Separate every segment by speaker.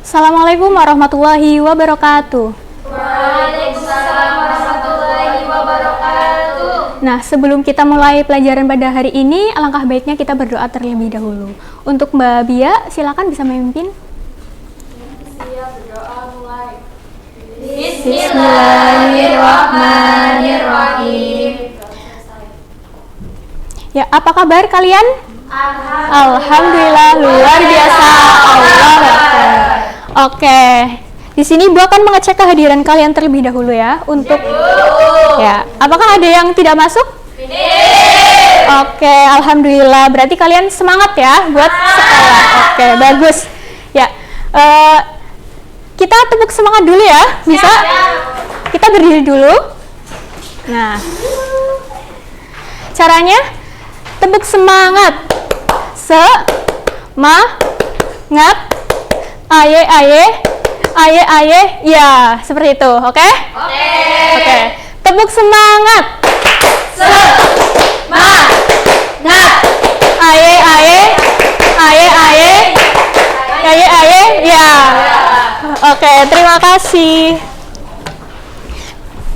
Speaker 1: Assalamualaikum warahmatullahi wabarakatuh.
Speaker 2: Waalaikumsalam warahmatullahi wabarakatuh.
Speaker 1: Nah, sebelum kita mulai pelajaran pada hari ini, alangkah baiknya kita berdoa terlebih dahulu. Untuk Mbak Bia, silakan bisa memimpin.
Speaker 2: Berdoa mulai.
Speaker 1: Bismillahirrahmanirrahim. Ya, apa kabar kalian? Alhamdulillah, luar biasa. Allah Akbar. Oke, di sini Bu akan mengecek kehadiran kalian terlebih dahulu ya. Untuk ya, apakah ada yang tidak masuk? Oke, alhamdulillah. Berarti kalian semangat ya buat sekolah. Oke, bagus. Ya, kita tepuk semangat dulu ya. Bisa? Kita berdiri dulu. Nah, caranya tepuk semangat. Semangat. Aye aye. Aye aye. Ya, seperti itu. Oke? Oke. Tepuk semangat. Semangat. Aye aye. Aye aye. Aye aye. Ya. Oke, terima kasih.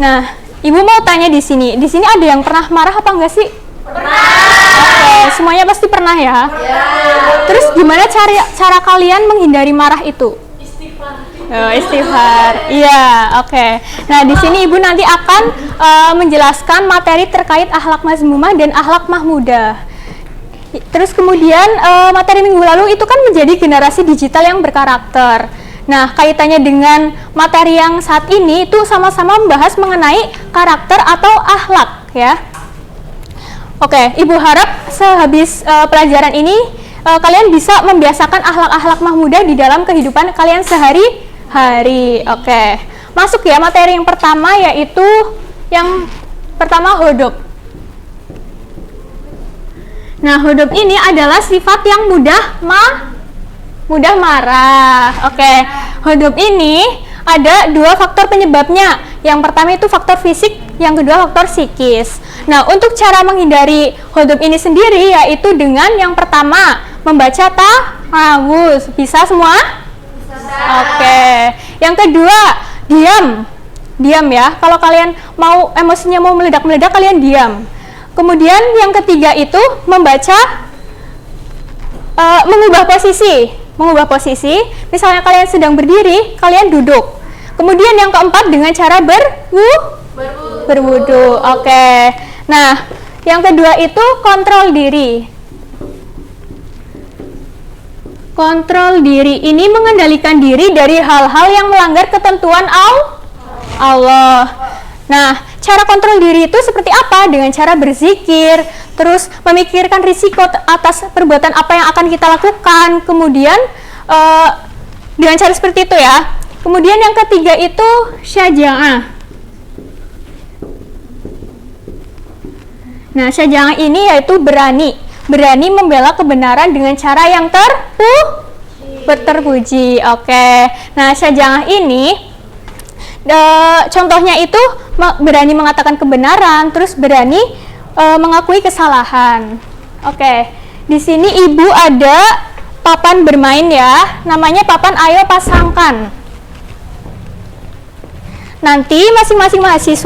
Speaker 1: Nah, Ibu mau tanya di sini. Di sini ada yang pernah marah apa enggak sih? Oke, semuanya pasti pernah ya. Terus gimana cara kalian menghindari marah itu? Istighfar. Iya, oke. Nah, di sini Ibu nanti akan menjelaskan materi terkait akhlak mazmumah dan akhlak mahmudah. Terus kemudian materi minggu lalu itu kan menjadi generasi digital yang berkarakter. Nah, kaitannya dengan materi yang saat ini itu sama-sama membahas mengenai karakter atau akhlak ya. Oke, Ibu harap sehabis pelajaran ini kalian bisa membiasakan akhlak-akhlak mahmudah di dalam kehidupan kalian sehari-hari. Oke, masuk ya materi yang pertama, yaitu yang pertama hodop. Nah, hodop ini adalah sifat yang mudah marah. Oke, hodop ini ada dua faktor penyebabnya. Yang pertama itu faktor fisik, yang kedua faktor psikis. Nah, untuk cara menghindari hodop ini sendiri yaitu dengan yang pertama membaca ta'awuz. Bisa semua? Bisa. Oke. Yang kedua, diam ya. Kalau kalian mau emosinya mau meledak-meledak, kalian diam. Kemudian yang ketiga itu membaca mengubah posisi. Misalnya kalian sedang berdiri, kalian duduk. Kemudian yang keempat dengan cara berwudu. Oke. Nah, yang kedua itu kontrol diri. Kontrol diri ini mengendalikan diri dari hal-hal yang melanggar ketentuan Allah. Nah, cara kontrol diri itu seperti apa? Dengan cara berzikir, terus memikirkan risiko atas perbuatan apa yang akan kita lakukan. Kemudian dengan cara seperti itu ya. Kemudian yang ketiga itu syaja'ah. Nah, syaja'ah ini yaitu berani membela kebenaran dengan cara yang terpuji. Oke. Nah, syaja'ah ini contohnya itu berani mengatakan kebenaran, terus berani mengakui kesalahan. Oke. Di sini Ibu ada papan bermain ya. Namanya papan ayo pasangkan. Nanti masing-masing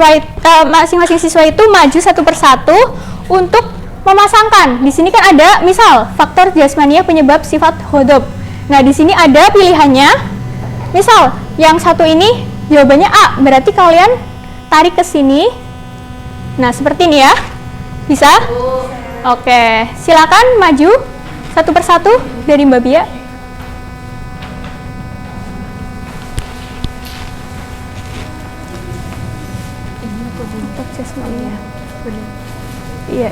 Speaker 1: siswa itu maju satu persatu untuk memasangkan. Di sini kan ada misal faktor jasmania penyebab sifat hodop. Nah, di sini ada pilihannya. Misal yang satu ini jawabannya A, berarti kalian tarik ke sini. Nah, seperti ini ya. Bisa? Oke, silakan maju satu persatu dari Mbak Bia. Iya.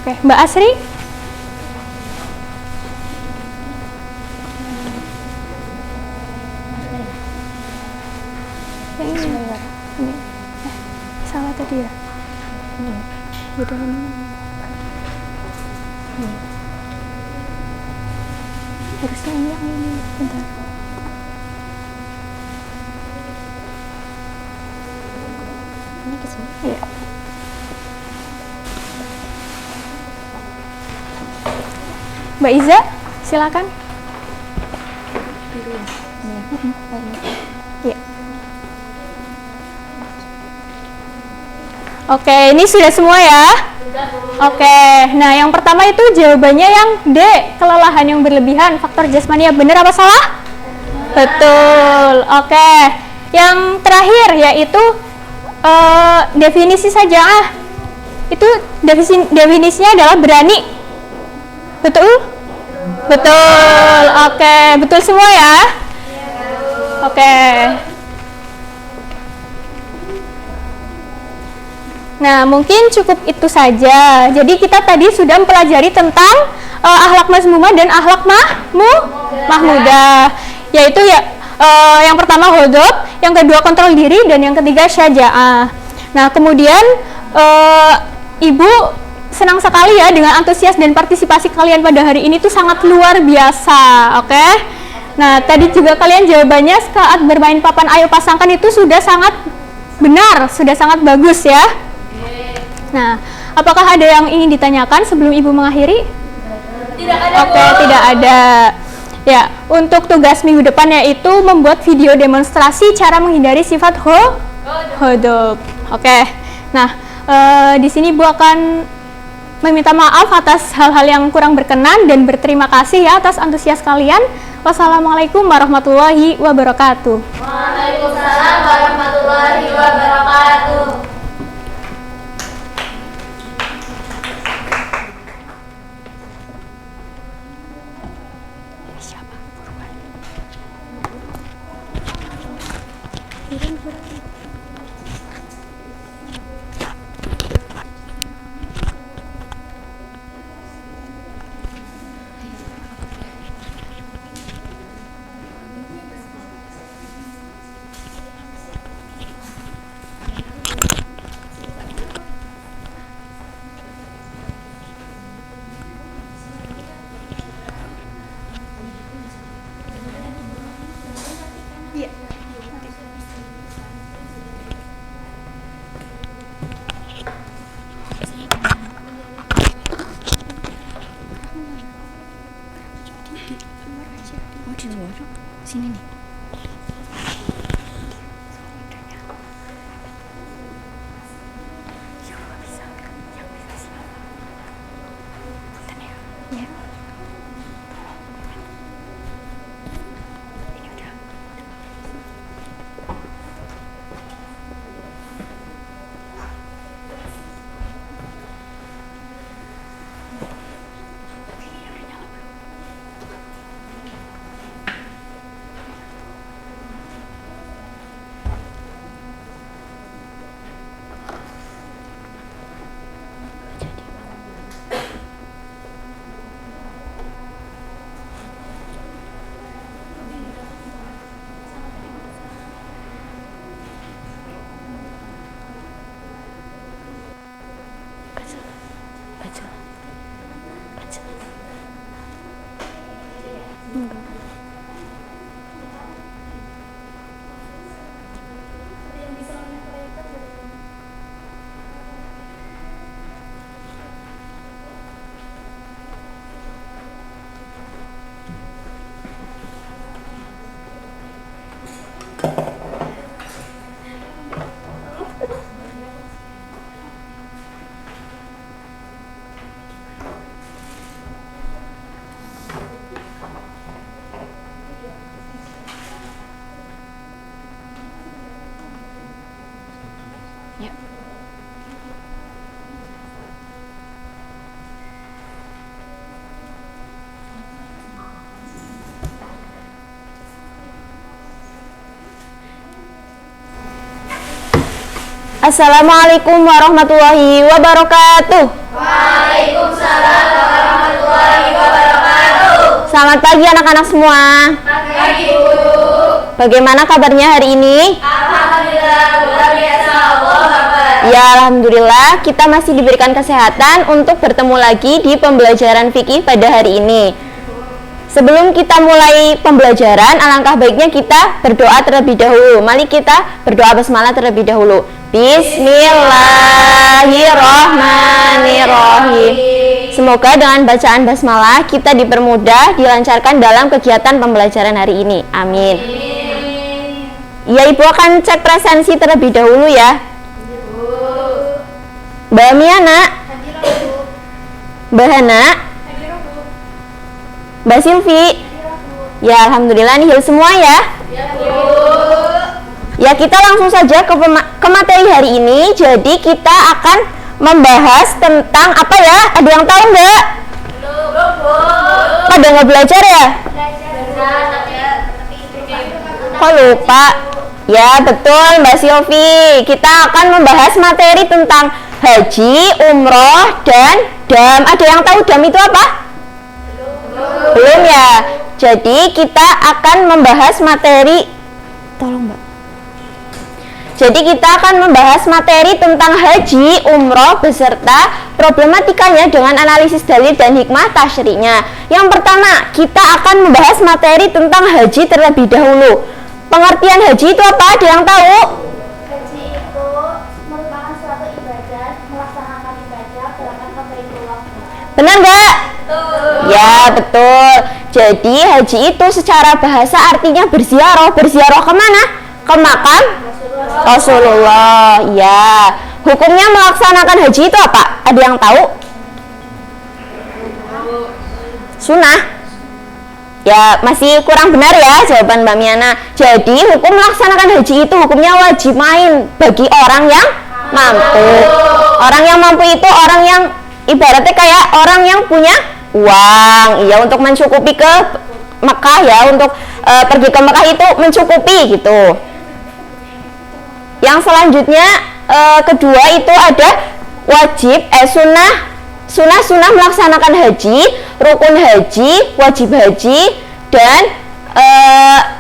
Speaker 1: Oke, Mbak Asri. Ini. Salah tadi ya? Beda ini. Harusnya ini yang ini. Bentar. Ini ke sini? Iya. Mbak Iza, silakan. Ya. Oke, ini sudah semua ya? Oke, nah yang pertama itu jawabannya yang D, kelelahan yang berlebihan, faktor jasmani. Benar apa salah? Betul. Oke, yang terakhir yaitu definisi saja. Itu definisinya adalah berani. Betul? Betul. Oke, betul semua ya? Oke. Nah, mungkin cukup itu saja. Jadi kita tadi sudah mempelajari tentang akhlak mazmumah dan akhlak mahmudah. Yaitu yang pertama ghadab, yang kedua kontrol diri, dan yang ketiga syaja'ah. Nah, kemudian Ibu senang sekali ya dengan antusias dan partisipasi kalian pada hari ini tuh sangat luar biasa, oke? Nah, tadi juga kalian jawabannya saat bermain papan ayo pasangkan itu sudah sangat benar, sudah sangat bagus ya. Nah, apakah ada yang ingin ditanyakan sebelum Ibu mengakhiri?
Speaker 2: Tidak ada.
Speaker 1: Oke, tidak ada. Ya, untuk tugas minggu depan yaitu membuat video demonstrasi cara menghindari sifat ghadab. Oke. Nah, di sini Ibu akan meminta maaf atas hal-hal yang kurang berkenan dan berterima kasih ya atas antusias kalian. Wassalamualaikum warahmatullahi wabarakatuh.
Speaker 2: Waalaikumsalam warahmatullahi wabarakatuh.
Speaker 1: Sini nih.
Speaker 3: Assalamualaikum warahmatullahi wabarakatuh.
Speaker 2: Waalaikumsalam warahmatullahi wabarakatuh.
Speaker 3: Selamat pagi anak-anak semua.
Speaker 2: Pagi Bu.
Speaker 3: Bagaimana kabarnya hari ini?
Speaker 2: Alhamdulillah luar biasa, Allahu Akbar.
Speaker 3: Ya, alhamdulillah kita masih diberikan kesehatan untuk bertemu lagi di pembelajaran fikih pada hari ini. Sebelum kita mulai pembelajaran, alangkah baiknya kita berdoa terlebih dahulu. Mari kita berdoa basmalah terlebih dahulu. Bismillahirrahmanirrahim. Semoga dengan bacaan basmalah kita dipermudah, dilancarkan dalam kegiatan pembelajaran hari ini. Amin. Ya, Ibu akan cek presensi terlebih dahulu ya. Mbak Miana, Mbak Hana, Mbak Silvi. Ya, alhamdulillah nihil semua ya. Ya, kita langsung saja ke materi hari ini. Jadi kita akan membahas tentang apa ya? Ada yang tahu nggak? Pada nggak belajar ya? Kok lupa? Ya, betul Mbak Silvi. Kita akan membahas materi tentang haji, umroh, dan dam. Ada yang tahu dam itu apa? Belum ya? Jadi kita akan membahas materi. Tolong Mbak. Jadi kita akan membahas materi tentang haji, umroh, beserta problematikanya dengan analisis dalil dan hikmah tasyri'nya. Yang pertama, kita akan membahas materi tentang haji terlebih dahulu. Pengertian haji itu apa? Ada yang tahu?
Speaker 2: Haji itu merupakan suatu ibadah, melaksanakan ibadah dalam Baitullah.
Speaker 3: Benar nggak? Ya, betul. Jadi haji itu secara bahasa artinya berziarah. Berziarah kemana? Ke makam Rasulullah. Ya. Hukumnya melaksanakan haji itu apa? Ada yang tahu? Sunnah. Ya, masih kurang benar ya jawaban Mbak Miana. Jadi hukum melaksanakan haji itu hukumnya wajib main bagi orang yang mampu. Orang yang mampu itu orang yang ibaratnya kayak orang yang punya uang, ya, untuk mencukupi ke Mekah ya, untuk pergi ke Mekah itu mencukupi gitu. Yang selanjutnya kedua itu ada wajib sunnah melaksanakan haji, rukun haji, wajib haji, dan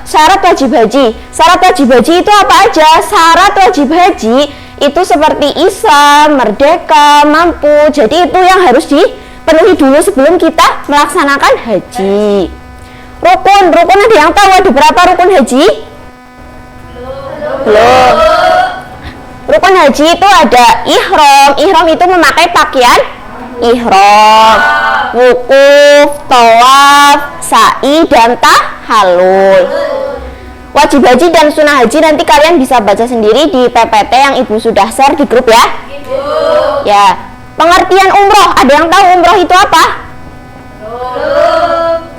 Speaker 3: syarat wajib haji. Syarat wajib haji itu apa aja? Syarat wajib haji itu seperti Islam, merdeka, mampu. Jadi itu yang harus dipenuhi dulu sebelum kita melaksanakan haji. Rukun ada yang tahu ada berapa rukun haji? Belum. Rukun haji itu ada ihram itu memakai pakaian ihram, wukuf, tawaf, sa'i, dan tahallul. Wajib haji dan sunnah haji nanti kalian bisa baca sendiri di PPT yang Ibu sudah share di grup ya. Ya. Pengertian umroh, ada yang tahu umroh itu apa?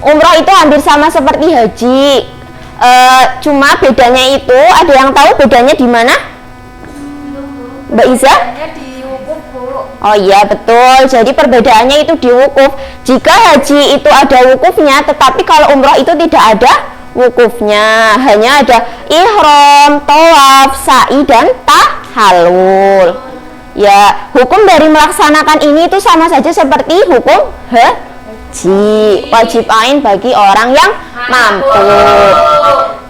Speaker 3: Umroh itu hampir sama seperti haji. Cuma bedanya itu, ada yang tahu bedanya di mana? Mbak Iza? Oh iya, betul. Jadi perbedaannya itu di wukuf. Jika haji itu ada wukufnya, tetapi kalau umroh itu tidak ada wukufnya. Hanya ada ihram, tawaf, sa'i, dan tahallul. Ya, hukum dari melaksanakan ini itu sama saja seperti hukum haji. Wajib ain bagi orang yang mampu.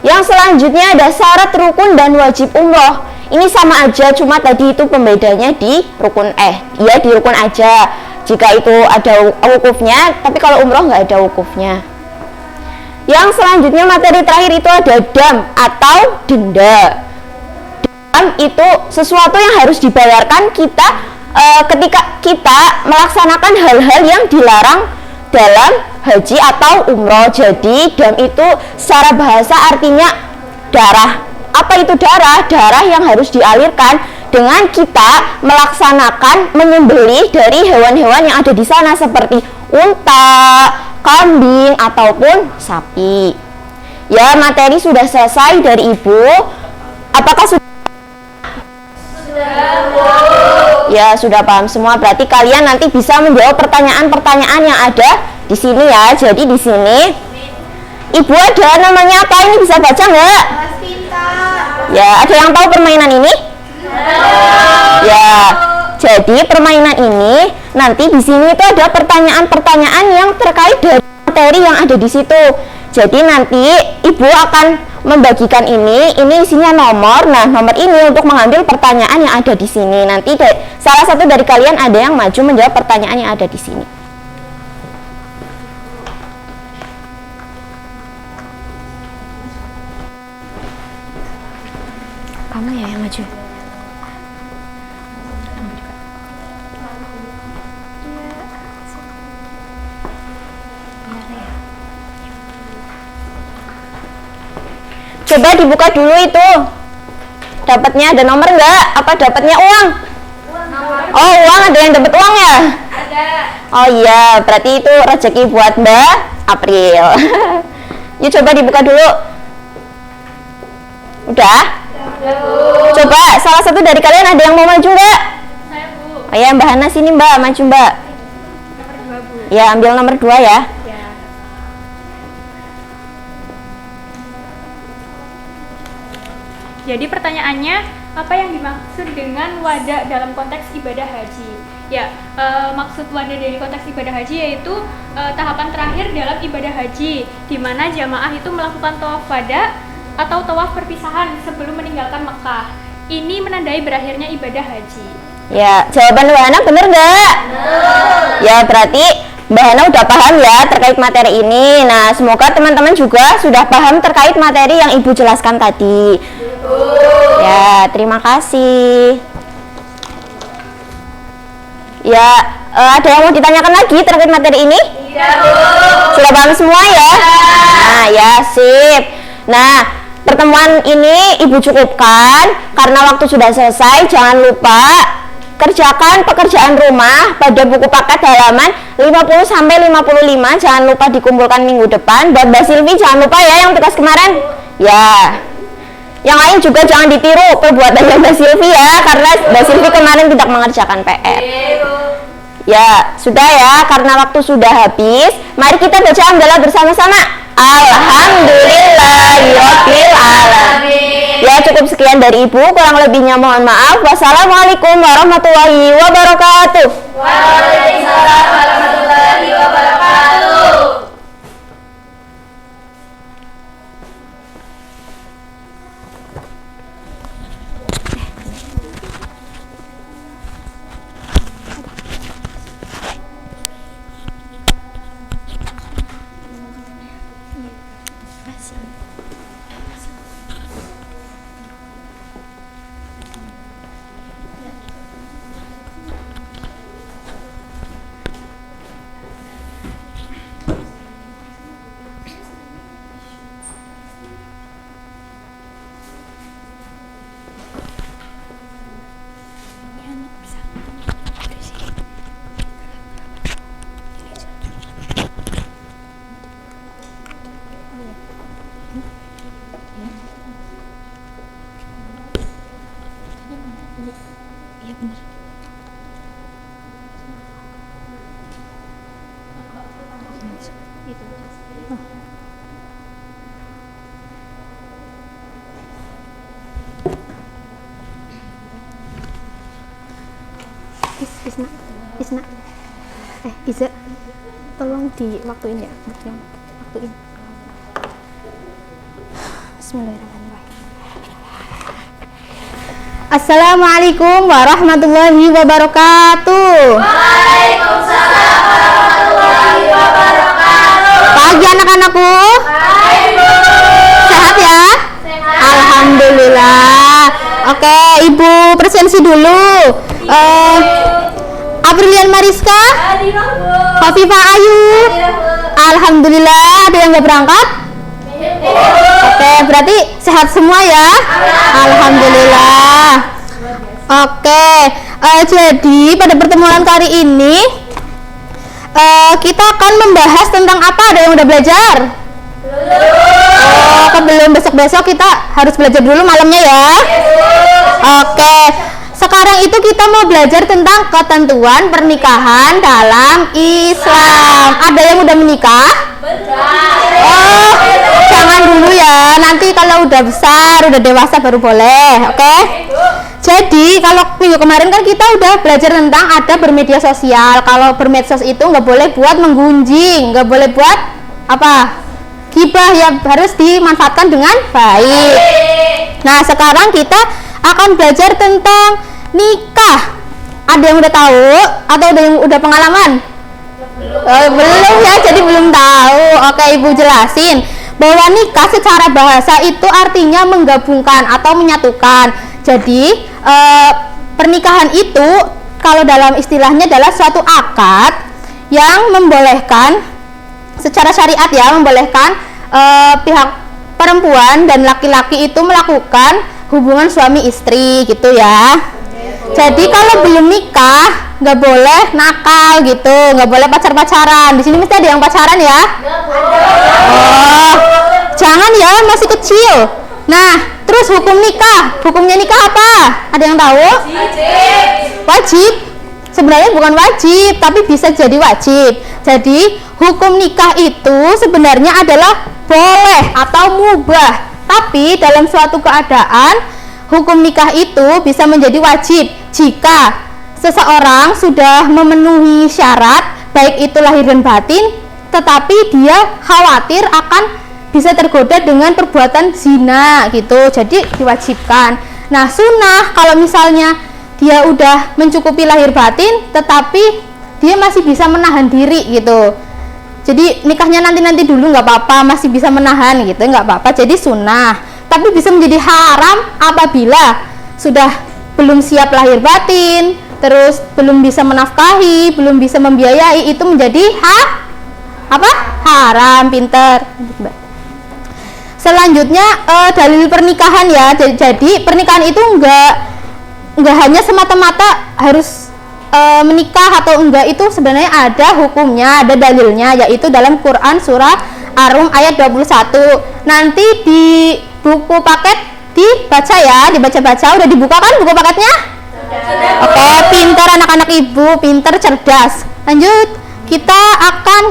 Speaker 3: Yang selanjutnya ada syarat rukun dan wajib umroh. Ini sama aja, cuma tadi itu pembedanya di rukun di rukun aja. Jika itu ada wukufnya, tapi kalau umroh nggak ada wukufnya. Yang selanjutnya materi terakhir itu ada dam atau denda. Dam itu sesuatu yang harus dibayarkan kita ketika kita melaksanakan hal-hal yang dilarang dalam haji atau umroh. Jadi dam itu secara bahasa artinya darah. Apa itu darah? Darah yang harus dialirkan dengan kita melaksanakan menyembelih dari hewan-hewan yang ada di sana seperti unta, kambing, ataupun sapi. Ya, materi sudah selesai dari Ibu. Apakah sudah? Ya, sudah paham semua. Berarti kalian nanti bisa menjawab pertanyaan-pertanyaan yang ada di sini ya. Jadi di sini Ibu ada namanya apa? Ini bisa baca nggak? Ya, ada yang tahu permainan ini? Ya, jadi permainan ini nanti di sini itu ada pertanyaan-pertanyaan yang terkait dari materi yang ada di situ. Jadi nanti Ibu akan membagikan ini isinya nomor. Nah, nomor ini untuk mengambil pertanyaan yang ada di sini. Nanti salah satu dari kalian ada yang maju menjawab pertanyaan yang ada di sini. Kamu ya yang maju. Coba dibuka dulu itu. Dapatnya ada nomor nggak? Apa dapatnya uang? Oh, uang, ada yang dapat uang ya?
Speaker 2: Ada.
Speaker 3: Oh iya, berarti itu rezeki buat Mbak April. Yuk coba dibuka dulu. Udah? Coba salah satu dari kalian ada yang mau maju nggak?
Speaker 1: Saya, Bu.
Speaker 3: Oh ya, Mbak Hana sini Mbak, maju Mbak.
Speaker 1: Nomor 2, Bu.
Speaker 3: Ya, ambil nomor 2 ya.
Speaker 1: Ya. Jadi pertanyaannya, apa yang dimaksud dengan wadah dalam konteks ibadah haji? Ya, maksud wadah dari konteks ibadah haji yaitu tahapan terakhir dalam ibadah haji, di mana jamaah itu melakukan tawaf wada atau tawaf perpisahan sebelum meninggalkan Mekah. Ini menandai berakhirnya ibadah haji.
Speaker 3: Ya, jawaban Mbak Hana bener nggak? Ya, berarti Mbak Hana udah paham ya terkait materi ini. Nah, semoga teman-teman juga sudah paham terkait materi yang Ibu jelaskan tadi. Ya, terima kasih. Ya, ada yang mau ditanyakan lagi terkait materi ini?
Speaker 2: Tidak, Bu.
Speaker 3: Sudah paham semua ya? Nah, ya, sip. Nah, pertemuan ini Ibu cukupkan karena waktu sudah selesai. Jangan lupa kerjakan pekerjaan rumah pada buku paket halaman 50 sampai 55. Jangan lupa dikumpulkan minggu depan. Buat Mbak Silvi jangan lupa ya yang tugas kemarin. Ya. Yang lain juga jangan ditiru perbuatannya Mbak Silvi ya, karena Mbak Silvi kemarin tidak mengerjakan PR. Ya, sudah ya, karena waktu sudah habis. Mari kita baca hamdalah bersama-sama. Alhamdulillahirabbil alamin. Ya, cukup sekian dari Ibu, kurang lebihnya mohon maaf. Wassalamualaikum warahmatullahi wabarakatuh.
Speaker 2: Waalaikumsalam warahmatullahi wabarakatuh.
Speaker 1: Isna, Iza, tolong di waktuin ya, waktuin. Bismillahirrahmanirrahim. Assalamualaikum warahmatullahi wabarakatuh.
Speaker 2: Waalaikumsalam warahmatullahi wabarakatuh.
Speaker 1: Pagi anak-anakku.
Speaker 2: Hai, Bu.
Speaker 1: Sehat ya?
Speaker 2: Sehat.
Speaker 1: Alhamdulillah. Oke, Ibu presensi dulu. Aprilian Mariska,
Speaker 2: Hadirah, Bu.
Speaker 1: Khafifah Ayu.
Speaker 2: Hadirah, Bu.
Speaker 1: Alhamdulillah, ada yang nggak berangkat? Oke, berarti sehat semua ya? Alhamdulillah. Oke, jadi pada pertemuan kali ini kita akan membahas tentang apa? Ada yang udah belajar? Oh, belum. Besok-besok kita harus belajar dulu malamnya ya? Oke, sekarang itu kita mau belajar tentang ketentuan pernikahan dalam Islam. Ada yang udah menikah? Oh, jangan dulu ya. Nanti kalau udah besar, udah dewasa baru boleh. Oke? Jadi kalau minggu kemarin kan kita udah belajar tentang ada bermedia sosial. Kalau bermedsos itu nggak boleh buat menggunjing, nggak boleh buat apa? Gibah, ya harus dimanfaatkan dengan baik. Nah, sekarang kita akan belajar tentang nikah. Ada yang udah tahu atau ada yang udah pengalaman? Belum ya, jadi belum tahu. Oke, Ibu jelasin bahwa nikah secara bahasa itu artinya menggabungkan atau menyatukan. Jadi pernikahan itu kalau dalam istilahnya adalah suatu akad yang membolehkan secara syariat ya, membolehkan pihak
Speaker 4: perempuan dan laki-laki itu melakukan hubungan suami istri gitu ya. Jadi kalau belum nikah nggak boleh nakal gitu, nggak boleh pacar-pacaran. Di sini mesti ada yang pacaran ya. Oh, jangan ya, masih kecil. Nah, terus hukum nikah, hukumnya nikah apa? Ada yang tahu? Wajib. Sebenarnya bukan wajib, tapi bisa jadi wajib. Jadi hukum nikah itu sebenarnya adalah boleh atau mubah. Tapi dalam suatu keadaan hukum nikah itu bisa menjadi wajib jika seseorang sudah memenuhi syarat, baik itu lahir dan batin, tetapi dia khawatir akan bisa tergoda dengan perbuatan zina gitu, jadi diwajibkan. Nah, sunnah kalau misalnya dia udah mencukupi lahir batin tetapi dia masih bisa menahan diri gitu, jadi nikahnya nanti dulu nggak apa-apa, masih bisa menahan gitu, nggak apa-apa, jadi sunnah. Tapi bisa menjadi haram apabila sudah belum siap lahir batin, terus belum bisa menafkahi, belum bisa membiayai, itu menjadi haram. Pinter. Selanjutnya dalil pernikahan ya. Jadi pernikahan itu enggak hanya semata-mata harus menikah atau enggak, itu sebenarnya ada hukumnya, ada dalilnya, yaitu dalam Quran surah Ar-Rum ayat 21. Nanti di buku paket dibaca ya, dibaca-baca. Udah dibuka kan buku paketnya? Oke, pintar anak-anak ibu, pintar, cerdas. Lanjut, kita akan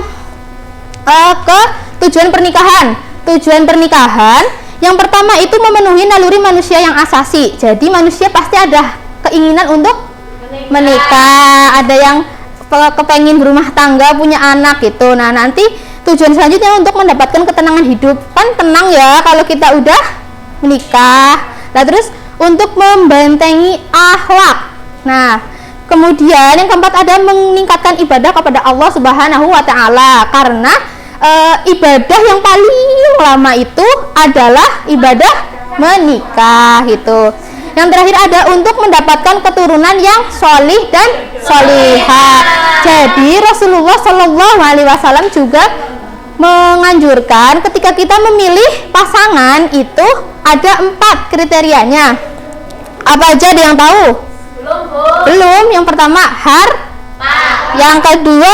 Speaker 4: ke tujuan pernikahan. Tujuan pernikahan yang pertama itu memenuhi naluri manusia yang asasi. Jadi manusia pasti ada keinginan untuk menikah, ada yang kepengen berumah tangga, punya anak gitu. Nah, nanti tujuan selanjutnya untuk mendapatkan ketenangan hidup. Kan tenang ya kalau kita udah menikah. Nah, terus untuk membentengi akhlak. Nah, kemudian yang keempat ada meningkatkan ibadah kepada Allah Subhanahu wa taala, karena ibadah yang paling lama itu adalah ibadah menikah gitu. Yang terakhir ada untuk mendapatkan keturunan yang solih dan solihah. Jadi Rasulullah Shallallahu Alaihi Wasallam juga menganjurkan ketika kita memilih pasangan itu ada 4 kriterianya. Apa aja, ada yang tahu? Belum. Yang pertama yang kedua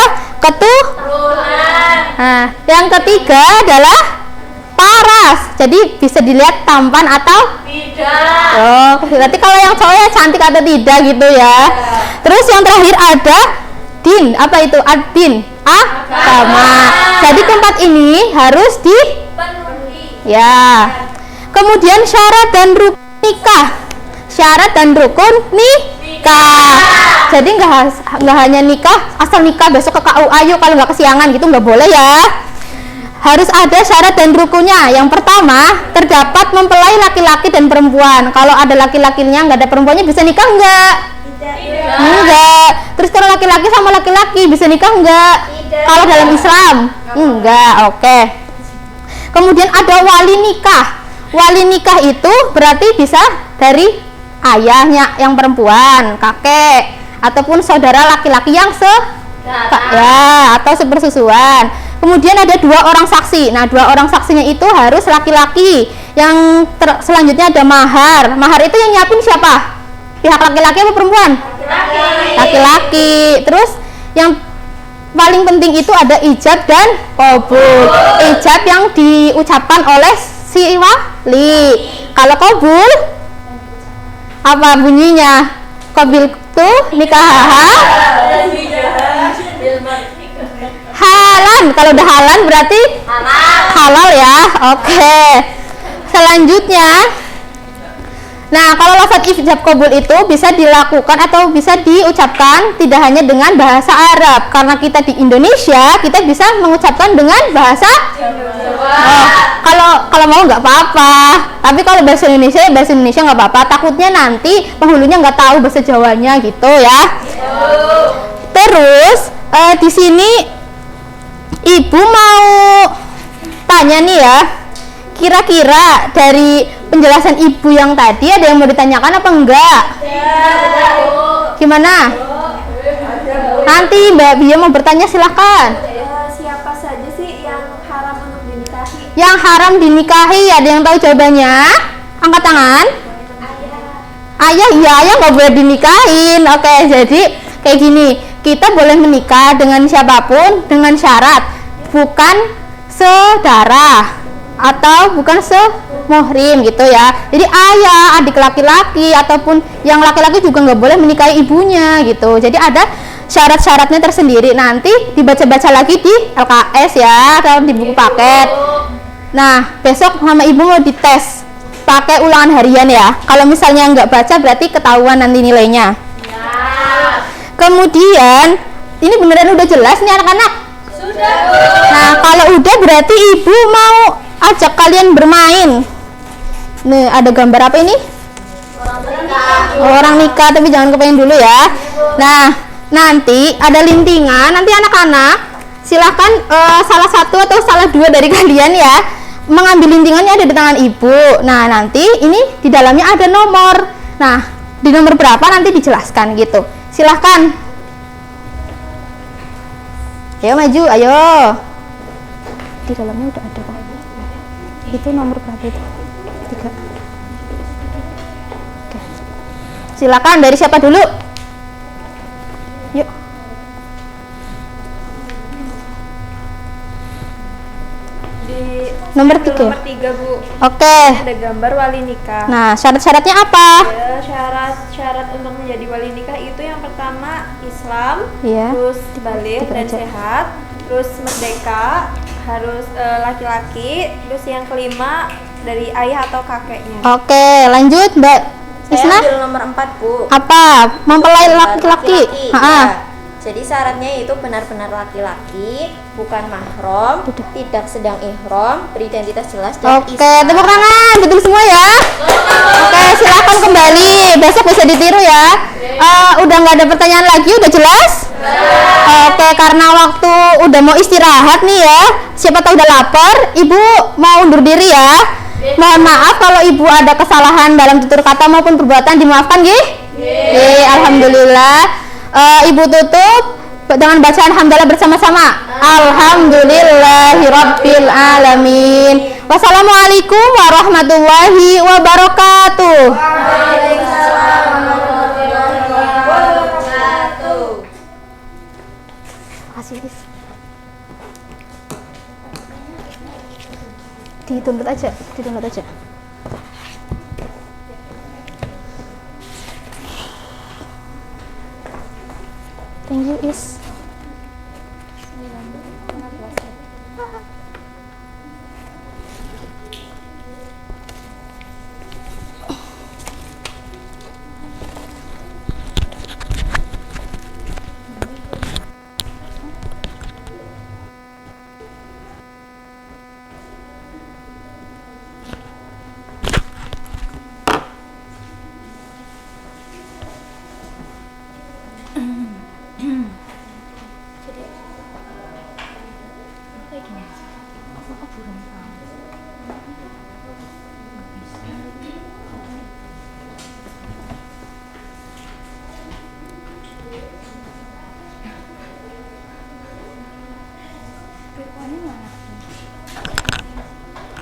Speaker 4: nah, yang ketiga adalah paras. Jadi bisa dilihat tampan atau tidak. Oh, berarti kalau yang cowok ya cantik atau tidak gitu ya. Terus yang terakhir ada din. Apa itu? Ad-din, agama. Jadi keempat ini harus dipenuhi. Ya. Kemudian syarat dan rukun nikah. Syarat dan rukun nikah. Jadi nggak hanya nikah asal nikah besok ke KUA kalau nggak kesiangan gitu, nggak boleh ya. Harus ada syarat dan rukunnya. Yang pertama, terdapat mempelai laki-laki dan perempuan. Kalau ada laki-lakinya nggak ada perempuannya, bisa nikah nggak? Enggak. Terus kalau laki-laki sama laki-laki bisa nikah nggak? Kalau dalam Islam enggak. Oke. Kemudian ada wali nikah. Wali nikah itu berarti bisa dari ayahnya yang perempuan, kakek, ataupun saudara laki-laki yang atau sepersusuan. Kemudian ada 2 orang saksi. Nah, 2 orang saksinya itu harus laki-laki. Yang selanjutnya ada mahar. Mahar itu yang nyiapin siapa? Pihak laki-laki atau perempuan? Laki-laki. Terus yang paling penting itu ada ijab dan qabul. Ijab yang diucapkan oleh si wali. Kalau qabul apa bunyinya? Qabil tuh nikahaha halan. Kalau udah halan berarti halal ya. Oke. Selanjutnya, nah kalau lafaz ijab qabul itu bisa dilakukan atau bisa diucapkan tidak hanya dengan bahasa Arab, karena kita di Indonesia kita bisa mengucapkan dengan bahasa kalau mau nggak apa-apa, tapi kalau bahasa Indonesia ya bahasa Indonesia nggak apa-apa. Takutnya nanti penghulunya nggak tahu bahasa Jawanya gitu ya. Terus di sini ibu mau tanya nih ya, kira-kira dari penjelasan ibu yang tadi ada yang mau ditanyakan apa enggak? Gimana? Nanti Mbak Bia mau bertanya, silakan.
Speaker 5: Siapa saja sih yang haram untuk dinikahi?
Speaker 4: yang haram dinikahi, ada yang tahu jawabannya? Angkat tangan. Ayah, iya, ayah nggak boleh dinikahin. Oke, jadi kayak gini, kita boleh menikah dengan siapapun dengan syarat bukan saudara atau bukan semuhrim gitu ya. Jadi ayah, adik laki-laki ataupun yang laki-laki juga nggak boleh menikahi ibunya gitu. Jadi ada syarat-syaratnya tersendiri, nanti dibaca-baca lagi di LKS ya atau di buku paket. Nah, besok sama ibu mau dites pakai ulangan harian ya. Kalau misalnya nggak baca berarti ketahuan nanti nilainya. Kemudian ini beneran udah jelas nih anak-anak? Sudah. Nah, kalau udah berarti ibu mau ajak kalian bermain. Nih, ada gambar apa ini? Orang nikah, tapi jangan kepengen dulu ya. Nah, nanti ada lintingan, nanti anak-anak silahkan salah satu atau salah dua dari kalian ya mengambil lintingannya, ada di tangan ibu. Nah, nanti ini di dalamnya ada nomor. Nah, di nomor berapa nanti dijelaskan gitu. Silahkan. Ayo maju, ayo. Di dalamnya udah ada kok. Itu nomor berapa itu? 3. Oke. Silakan, dari siapa dulu? Yuk.
Speaker 5: Di
Speaker 4: Nomor 3.
Speaker 5: nomor 3, Bu.
Speaker 4: Oke.
Speaker 5: Ada gambar wali nikah.
Speaker 4: Nah, syarat-syaratnya apa?
Speaker 5: Ya, syarat untuk menjadi wali nikah itu yang pertama Islam,
Speaker 4: Iya.
Speaker 5: terus balik
Speaker 4: Tiga
Speaker 5: dan
Speaker 4: aja.
Speaker 5: sehat, terus merdeka, harus laki-laki, terus yang kelima dari ayah atau kakeknya.
Speaker 4: Oke, lanjut Mbak Isna.
Speaker 6: Saya ambil nomor 4, Bu.
Speaker 4: Apa? Mempelai laki-laki.
Speaker 6: Laki-laki,
Speaker 4: Ha-ha.
Speaker 6: ya. Jadi syaratnya itu benar-benar laki-laki, bukan mahram, tidak sedang ihram, beridentitas jelas dan
Speaker 4: Oke, tepuk tangan, betul semua ya. Oke, silakan kembali. Besok bisa ditiru ya. Udah nggak ada pertanyaan lagi, udah jelas? Oke, karena waktu udah mau istirahat nih ya. Siapa tahu udah lapar, ibu mau undur diri ya. Mohon maaf kalau ibu ada kesalahan dalam tutur kata maupun perbuatan, dimaafkan nggih? Alhamdulillah. Ibu tutup dengan bacaan hamdalah bersama-sama. Alhamdulillahirabbil alamin. Wassalamualaikum warahmatullahi wabarakatuh. Makasih, Ris. Dituntut aja, dituntut aja. Thank you, Is.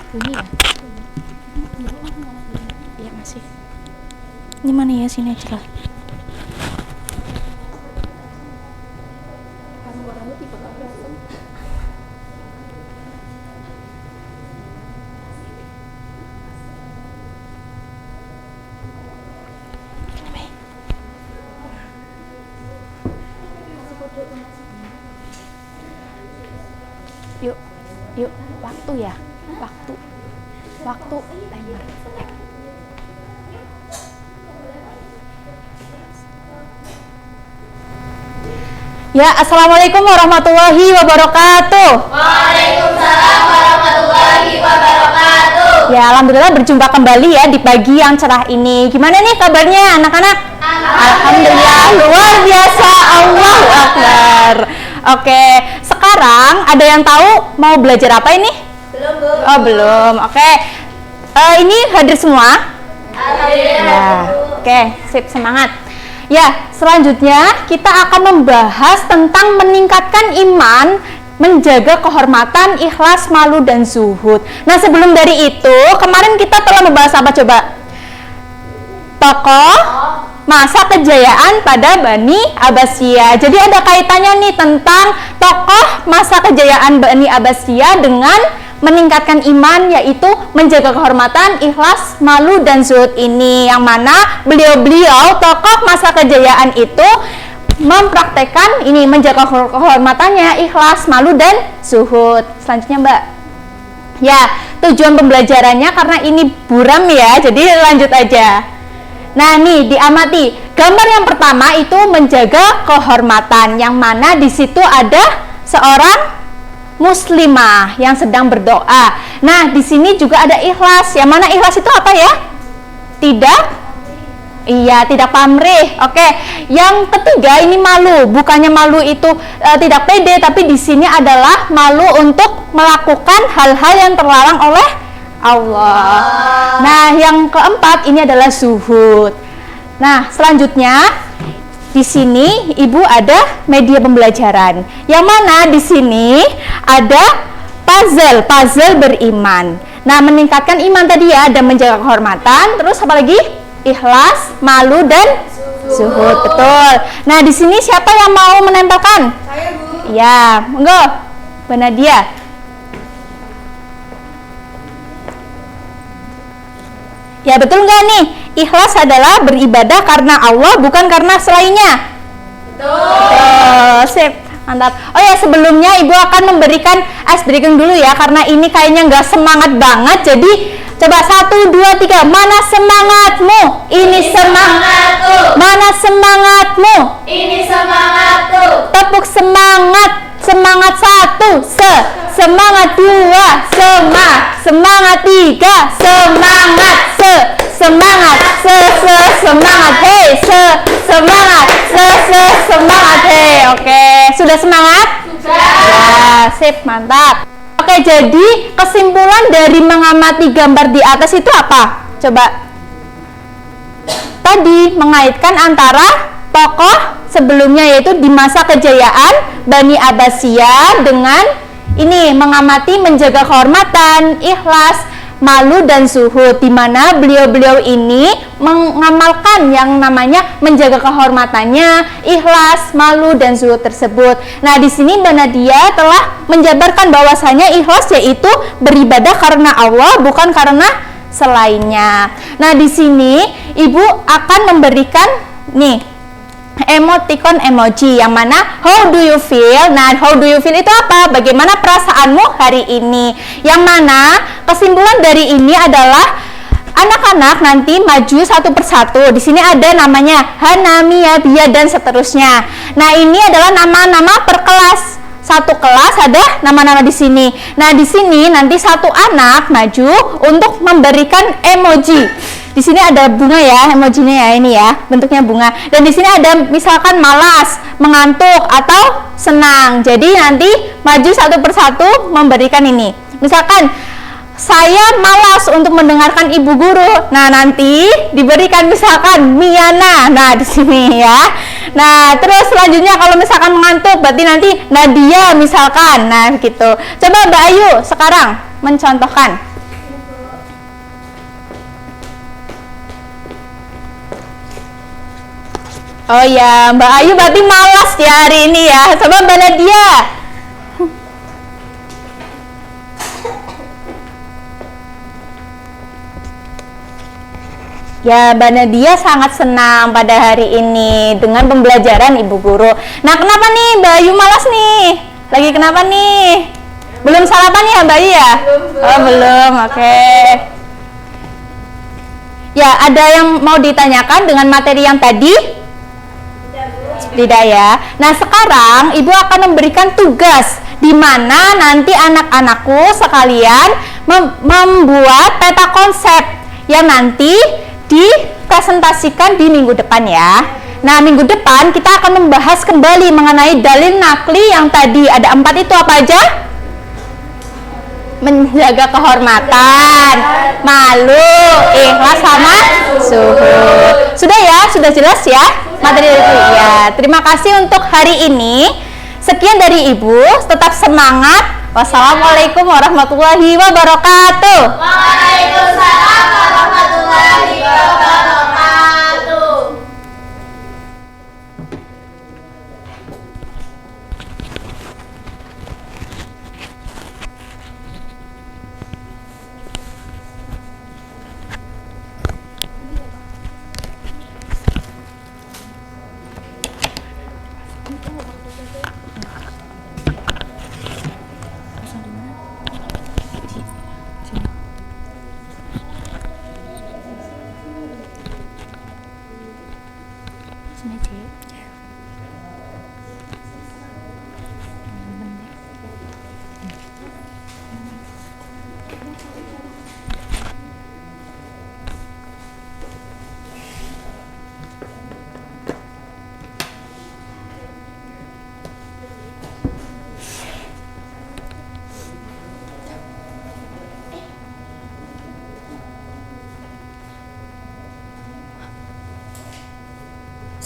Speaker 4: Bunyi ya? Iya masih. Ini mana ya, sini aja lah. Yuk, yuk, waktu ya, waktu timer. Ya, assalamualaikum warahmatullahi wabarakatuh.
Speaker 2: Waalaikumsalam warahmatullahi wabarakatuh.
Speaker 4: Ya, alhamdulillah berjumpa kembali ya di pagi yang cerah ini. Gimana nih kabarnya anak-anak? Alhamdulillah luar biasa, Allahu Akbar. Oke, sekarang ada yang tahu mau belajar apa ini?
Speaker 2: Belum, Bu.
Speaker 4: Oh belum, oke. Ini hadir semua?
Speaker 2: Alhamdulillah.
Speaker 4: Ya, oke, sip, semangat. Ya, selanjutnya kita akan membahas tentang meningkatkan iman menjaga kehormatan, ikhlas, malu, dan zuhud. Nah, sebelum dari itu, kemarin kita telah membahas apa coba? Tokoh masa kejayaan pada Bani Abbasiyah. Jadi ada kaitannya nih tentang tokoh masa kejayaan Bani Abbasiyah dengan meningkatkan iman, yaitu menjaga kehormatan, ikhlas, malu, dan zuhud ini. Yang mana beliau-beliau tokoh masa kejayaan itu mempraktekkan ini, menjaga kehormatannya, ikhlas, malu, dan zuhud. Selanjutnya Mbak. Ya, tujuan pembelajarannya karena ini buram ya, jadi lanjut aja. Nah nih, diamati. Gambar yang pertama itu menjaga kehormatan, yang mana di situ ada seorang muslimah yang sedang berdoa. Nah, di sini juga ada ikhlas. Yang mana ikhlas itu apa ya? Tidak pamrih. Oke. Yang ketiga ini malu. Bukannya malu itu tidak pede, tapi di sini adalah malu untuk melakukan hal-hal yang terlarang oleh Allah. Nah, yang keempat ini adalah zuhud. Nah, selanjutnya di sini Ibu ada media pembelajaran. Yang mana di sini ada puzzle beriman. Nah, meningkatkan iman tadi ya, dan menjaga kehormatan. Terus apa lagi? Ikhlas, malu, dan zuhud. Betul. Nah, di sini siapa yang mau menempelkan?
Speaker 5: Saya, Bu.
Speaker 4: Ya, monggo, Bu Nadia. Ya, betul nggak nih? Ikhlas adalah beribadah karena Allah, bukan karena selainnya. Betul. Sip, mantap. Oh ya, sebelumnya Ibu akan memberikan ice breaking dulu ya, karena ini kayaknya nggak semangat banget. Jadi coba 1, 2, 3. Mana semangatmu? Ini semangatku. Mana semangatmu?
Speaker 2: Ini semangatku.
Speaker 4: Tepuk semangat. Semangat 1, semangat 2, semangat 3, semangat semangat hei, semangat hei. Oke, sudah semangat? Sudah. Ya, sip, mantap. Oke, jadi kesimpulan dari mengamati gambar di atas itu apa? Coba. Tadi mengaitkan antara tokoh sebelumnya, yaitu di masa kejayaan Bani Abbasiyah, dengan ini mengamati menjaga kehormatan, ikhlas, malu, dan zuhud, di mana beliau-beliau ini mengamalkan yang namanya menjaga kehormatannya, ikhlas, malu, dan zuhud tersebut. Nah, di sini Mbak Nadia telah menjabarkan bahwasanya ikhlas yaitu beribadah karena Allah, bukan karena selainnya. Nah, di sini Ibu akan memberikan nih emoticon emoji, yang mana how do you feel. Nah, how do you feel itu apa? Bagaimana perasaanmu hari ini? Yang mana kesimpulan dari ini adalah anak-anak nanti maju satu persatu. Di sini ada namanya Hana, Mia, Bia, dan seterusnya. Nah, ini adalah nama-nama per kelas. Satu kelas ada nama-nama di sini. Nah, di sini nanti satu anak maju untuk memberikan emoji. Di sini ada bunga ya, emojinya ya, ini ya, bentuknya bunga. Dan di sini ada misalkan malas, mengantuk, atau senang. Jadi nanti maju satu persatu memberikan ini. Misalkan saya malas untuk mendengarkan ibu guru. Nah, nanti diberikan misalkan Miana. Nah, di sini ya. Nah, terus selanjutnya kalau misalkan mengantuk berarti nanti Nadia misalkan. Nah, gitu. Coba Mbak Ayu sekarang mencontohkan. Oh ya, Mbak Ayu berarti malas ya hari ini ya. Coba Mbak Nadia. Ya, Mbak Nadia sangat senang pada hari ini dengan pembelajaran Ibu Guru. Nah, kenapa nih Mbak Ayu malas nih? Lagi kenapa nih? Belum sarapan ya Mbak Ayu ya?
Speaker 5: Belum.
Speaker 4: Oh, belum, oke. Ya, ada yang mau ditanyakan dengan materi yang tadi? Tidak ya. Nah, sekarang Ibu akan memberikan tugas di mana nanti anak-anakku sekalian membuat peta konsep yang nanti dipresentasikan di minggu depan ya. Nah, minggu depan kita akan membahas kembali mengenai dalil nakli yang tadi ada 4 itu apa aja? Menjaga kehormatan, malu, ikhlas, sama zuhud. Sudah ya? Sudah jelas ya materi itu ya. Terima kasih untuk hari ini. Sekian dari Ibu, tetap semangat. Wassalamualaikum warahmatullahi wabarakatuh.
Speaker 2: Waalaikumsalam warahmatullahi wabarakatuh.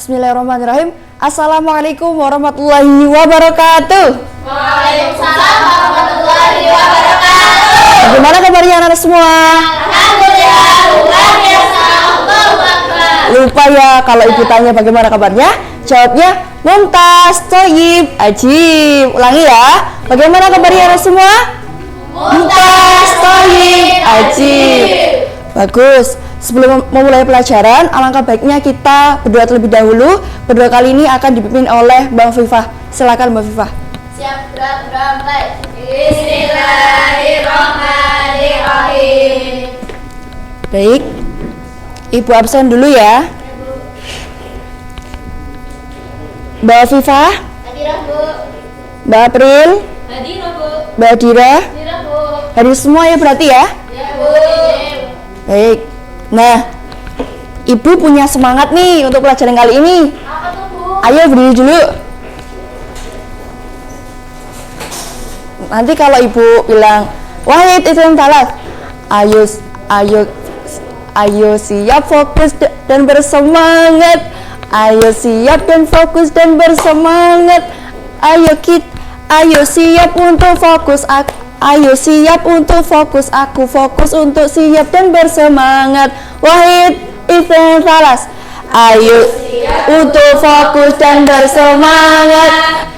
Speaker 7: Bismillahirrahmanirrahim. Assalamualaikum warahmatullahi wabarakatuh.
Speaker 2: Waalaikumsalam warahmatullahi wabarakatuh.
Speaker 7: Bagaimana kabarnya anak semua?
Speaker 2: Alhamdulillah, luar biasa. Allahu Akbar.
Speaker 7: Lupa ya kalau ibu tanya bagaimana kabarnya? Jawabnya mumtaz, thayyib, ajib. Ulangi ya. Bagaimana kabarnya anak semua? Mumtaz, thayyib, ajib. Bagus. Sebelum memulai pelajaran, alangkah baiknya kita berdoa terlebih dahulu. Berdoa kali ini akan dipimpin oleh Mbak Fifah. Silakan Mbak Fifah.
Speaker 2: Siap, gerak, mulai. Bismillahirrahmanirrahim.
Speaker 7: Baik. Ibu absen dulu ya. Mbak Fifah,
Speaker 2: Hadirah, Bu.
Speaker 7: Mbak April,
Speaker 2: Hadirah, Bu.
Speaker 7: Mbak Dira,
Speaker 2: Hadirah, Bu.
Speaker 7: hadir semua ya berarti ya.
Speaker 2: Ya, Bu.
Speaker 7: Baik. Nah, Ibu punya semangat nih untuk pelajaran kali ini.
Speaker 2: Apa tuh, Bu?
Speaker 7: Ayo berdiri dulu. Nanti kalau Ibu bilang Wahid itu yang salah. Ayo siap fokus dan bersemangat. Ayo siap dan fokus dan bersemangat. Ayo siap untuk fokus. Ayo siap untuk fokus, aku fokus untuk siap dan bersemangat. Wahid, Ifan, Falas. Ayo untuk fokus dan bersemangat.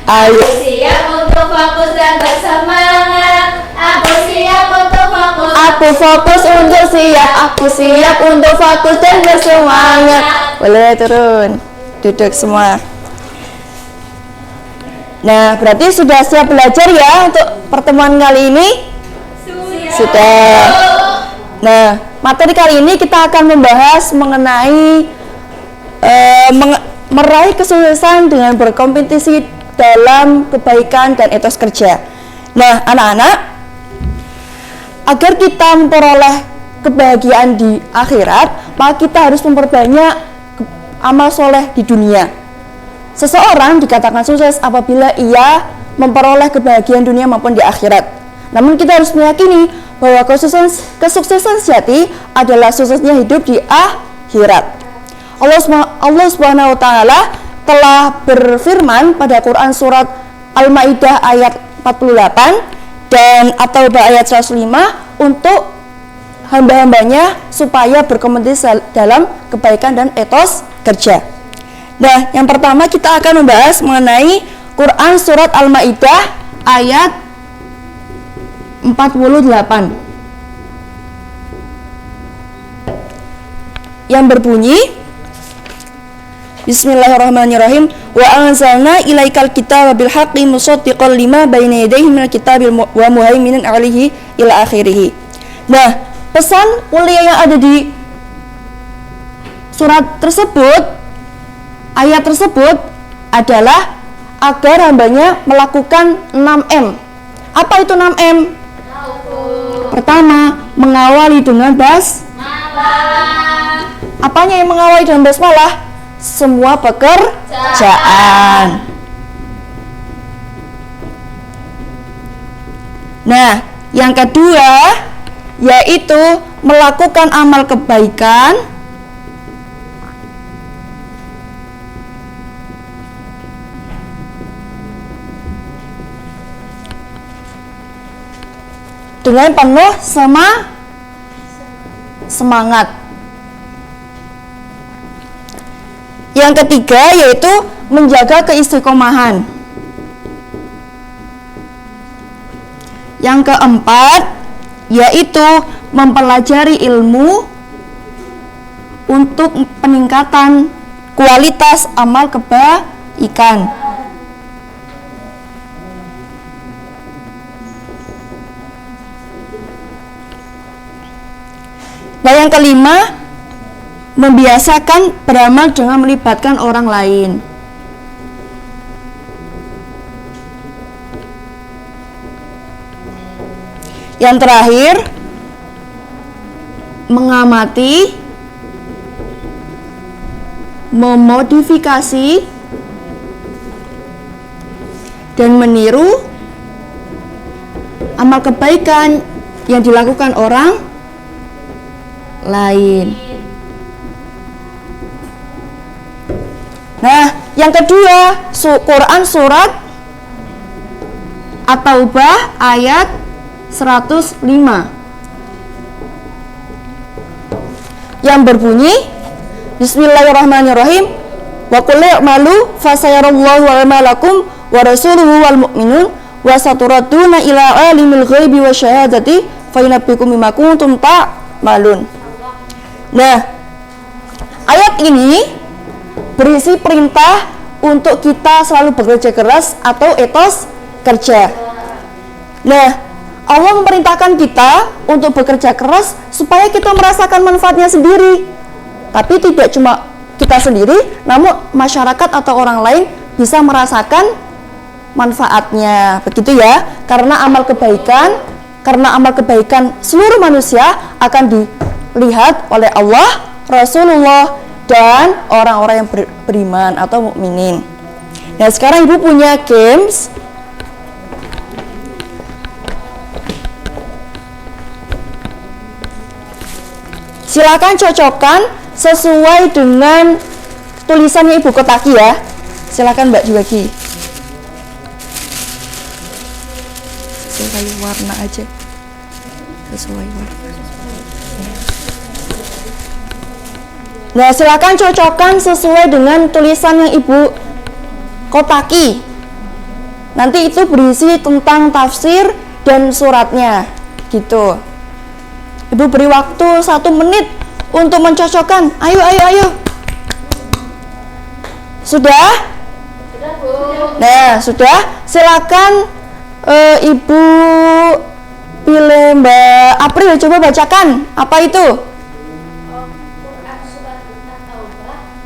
Speaker 7: Ayo
Speaker 2: Siap untuk fokus dan bersemangat. Aku siap untuk fokus.
Speaker 7: aku fokus untuk siap, aku siap untuk fokus dan bersemangat. Boleh turun, duduk semua. Nah, berarti sudah siap belajar ya untuk pertemuan kali ini? Sudah. Nah, materi kali ini kita akan membahas mengenai meraih kesuksesan dengan berkompetisi dalam kebaikan dan etos kerja. Nah, anak-anak, agar kita memperoleh kebahagiaan di akhirat, maka kita harus memperbanyak amal soleh di dunia. Seseorang dikatakan sukses apabila ia memperoleh kebahagiaan dunia maupun di akhirat. Namun kita harus meyakini bahwa kesuksesan sejati adalah suksesnya hidup di akhirat. Allah Subhanahu wa taala telah berfirman pada Quran surat Al-Maidah ayat 48 dan At-Taubah ayat 105 untuk hamba-hambanya supaya berkompetisi dalam kebaikan dan etos kerja. Nah, yang pertama kita akan membahas mengenai Quran surat Al-Maidah ayat 48 yang berbunyi Bismillahirrahmanirrahim. Wa anzalna ilaikal kitaba bil haqqi musaddiqan lima baina yadayhi minal kitabi wa muhaiminan 'alaihi ila akhirih. Nah, pesan mulia yang ada di surat tersebut, ayat tersebut adalah agar hambanya melakukan 6M. Apa itu 6M? Pertama, mengawali dengan basmalah. Apanya yang mengawali dengan basmalah? Semua pekerjaan. Nah, yang kedua yaitu melakukan amal kebaikan dengan penuh semangat. Yang ketiga yaitu menjaga keistiqomahan. Yang keempat yaitu mempelajari ilmu untuk peningkatan kualitas amal kebaikan. Nah, yang kelima, membiasakan beramal dengan melibatkan orang lain. Yang terakhir, mengamati, memodifikasi, dan meniru amal kebaikan yang dilakukan orang lain. Nah, yang kedua, Quran surat At-Taubah ayat 105 yang berbunyi, Bismillahirrahmanirrahim, wa qul i'malu fasayarallahu a'malakum wa rasuluhu wal mu'minun wa saturaduna ila alimil ghaibi wa syahadati fa yunabbiukum bima kuntum ta'malun. Nah, ayat ini berisi perintah untuk kita selalu bekerja keras atau etos kerja. Nah, Allah memerintahkan kita untuk bekerja keras supaya kita merasakan manfaatnya sendiri. Tapi tidak cuma kita sendiri, namun masyarakat atau orang lain bisa merasakan manfaatnya. Begitu ya, karena amal kebaikan seluruh manusia akan dilihat oleh Allah, Rasulullah, dan orang-orang yang beriman atau mukminin. Nah, sekarang Ibu punya games. Silakan cocokkan sesuai dengan tulisannya Ibu kotaki ya. Silakan Mbak Juwagi. Sesuai warna aja. Sesuai warna. Nah, silakan cocokkan sesuai dengan tulisan yang Ibu kotaki. Nanti itu berisi tentang tafsir dan suratnya, gitu. Ibu beri waktu 1 menit untuk mencocokkan. Ayo. Sudah? Sudah, Bu. Nah, sudah. Silakan Ibu pilih Mbak April, coba bacakan. Apa itu?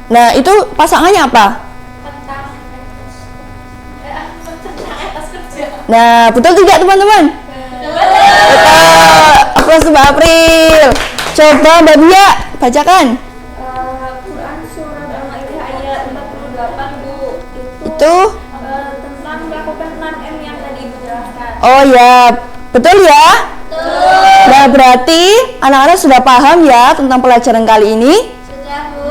Speaker 7: Nah, itu pasangannya apa? Nah, betul tidak teman-teman? Aplaus Mbak April. Coba Mbak Bia, bacakan.
Speaker 5: Quran surat Al-Maidah ayat 48, Bu.
Speaker 7: Itu
Speaker 5: Tentang melakukan 6M yang tadi Ibu jelaskan.
Speaker 7: oh ya, betul ya? Betul. Nah, berarti anak-anak sudah paham ya tentang pelajaran kali ini?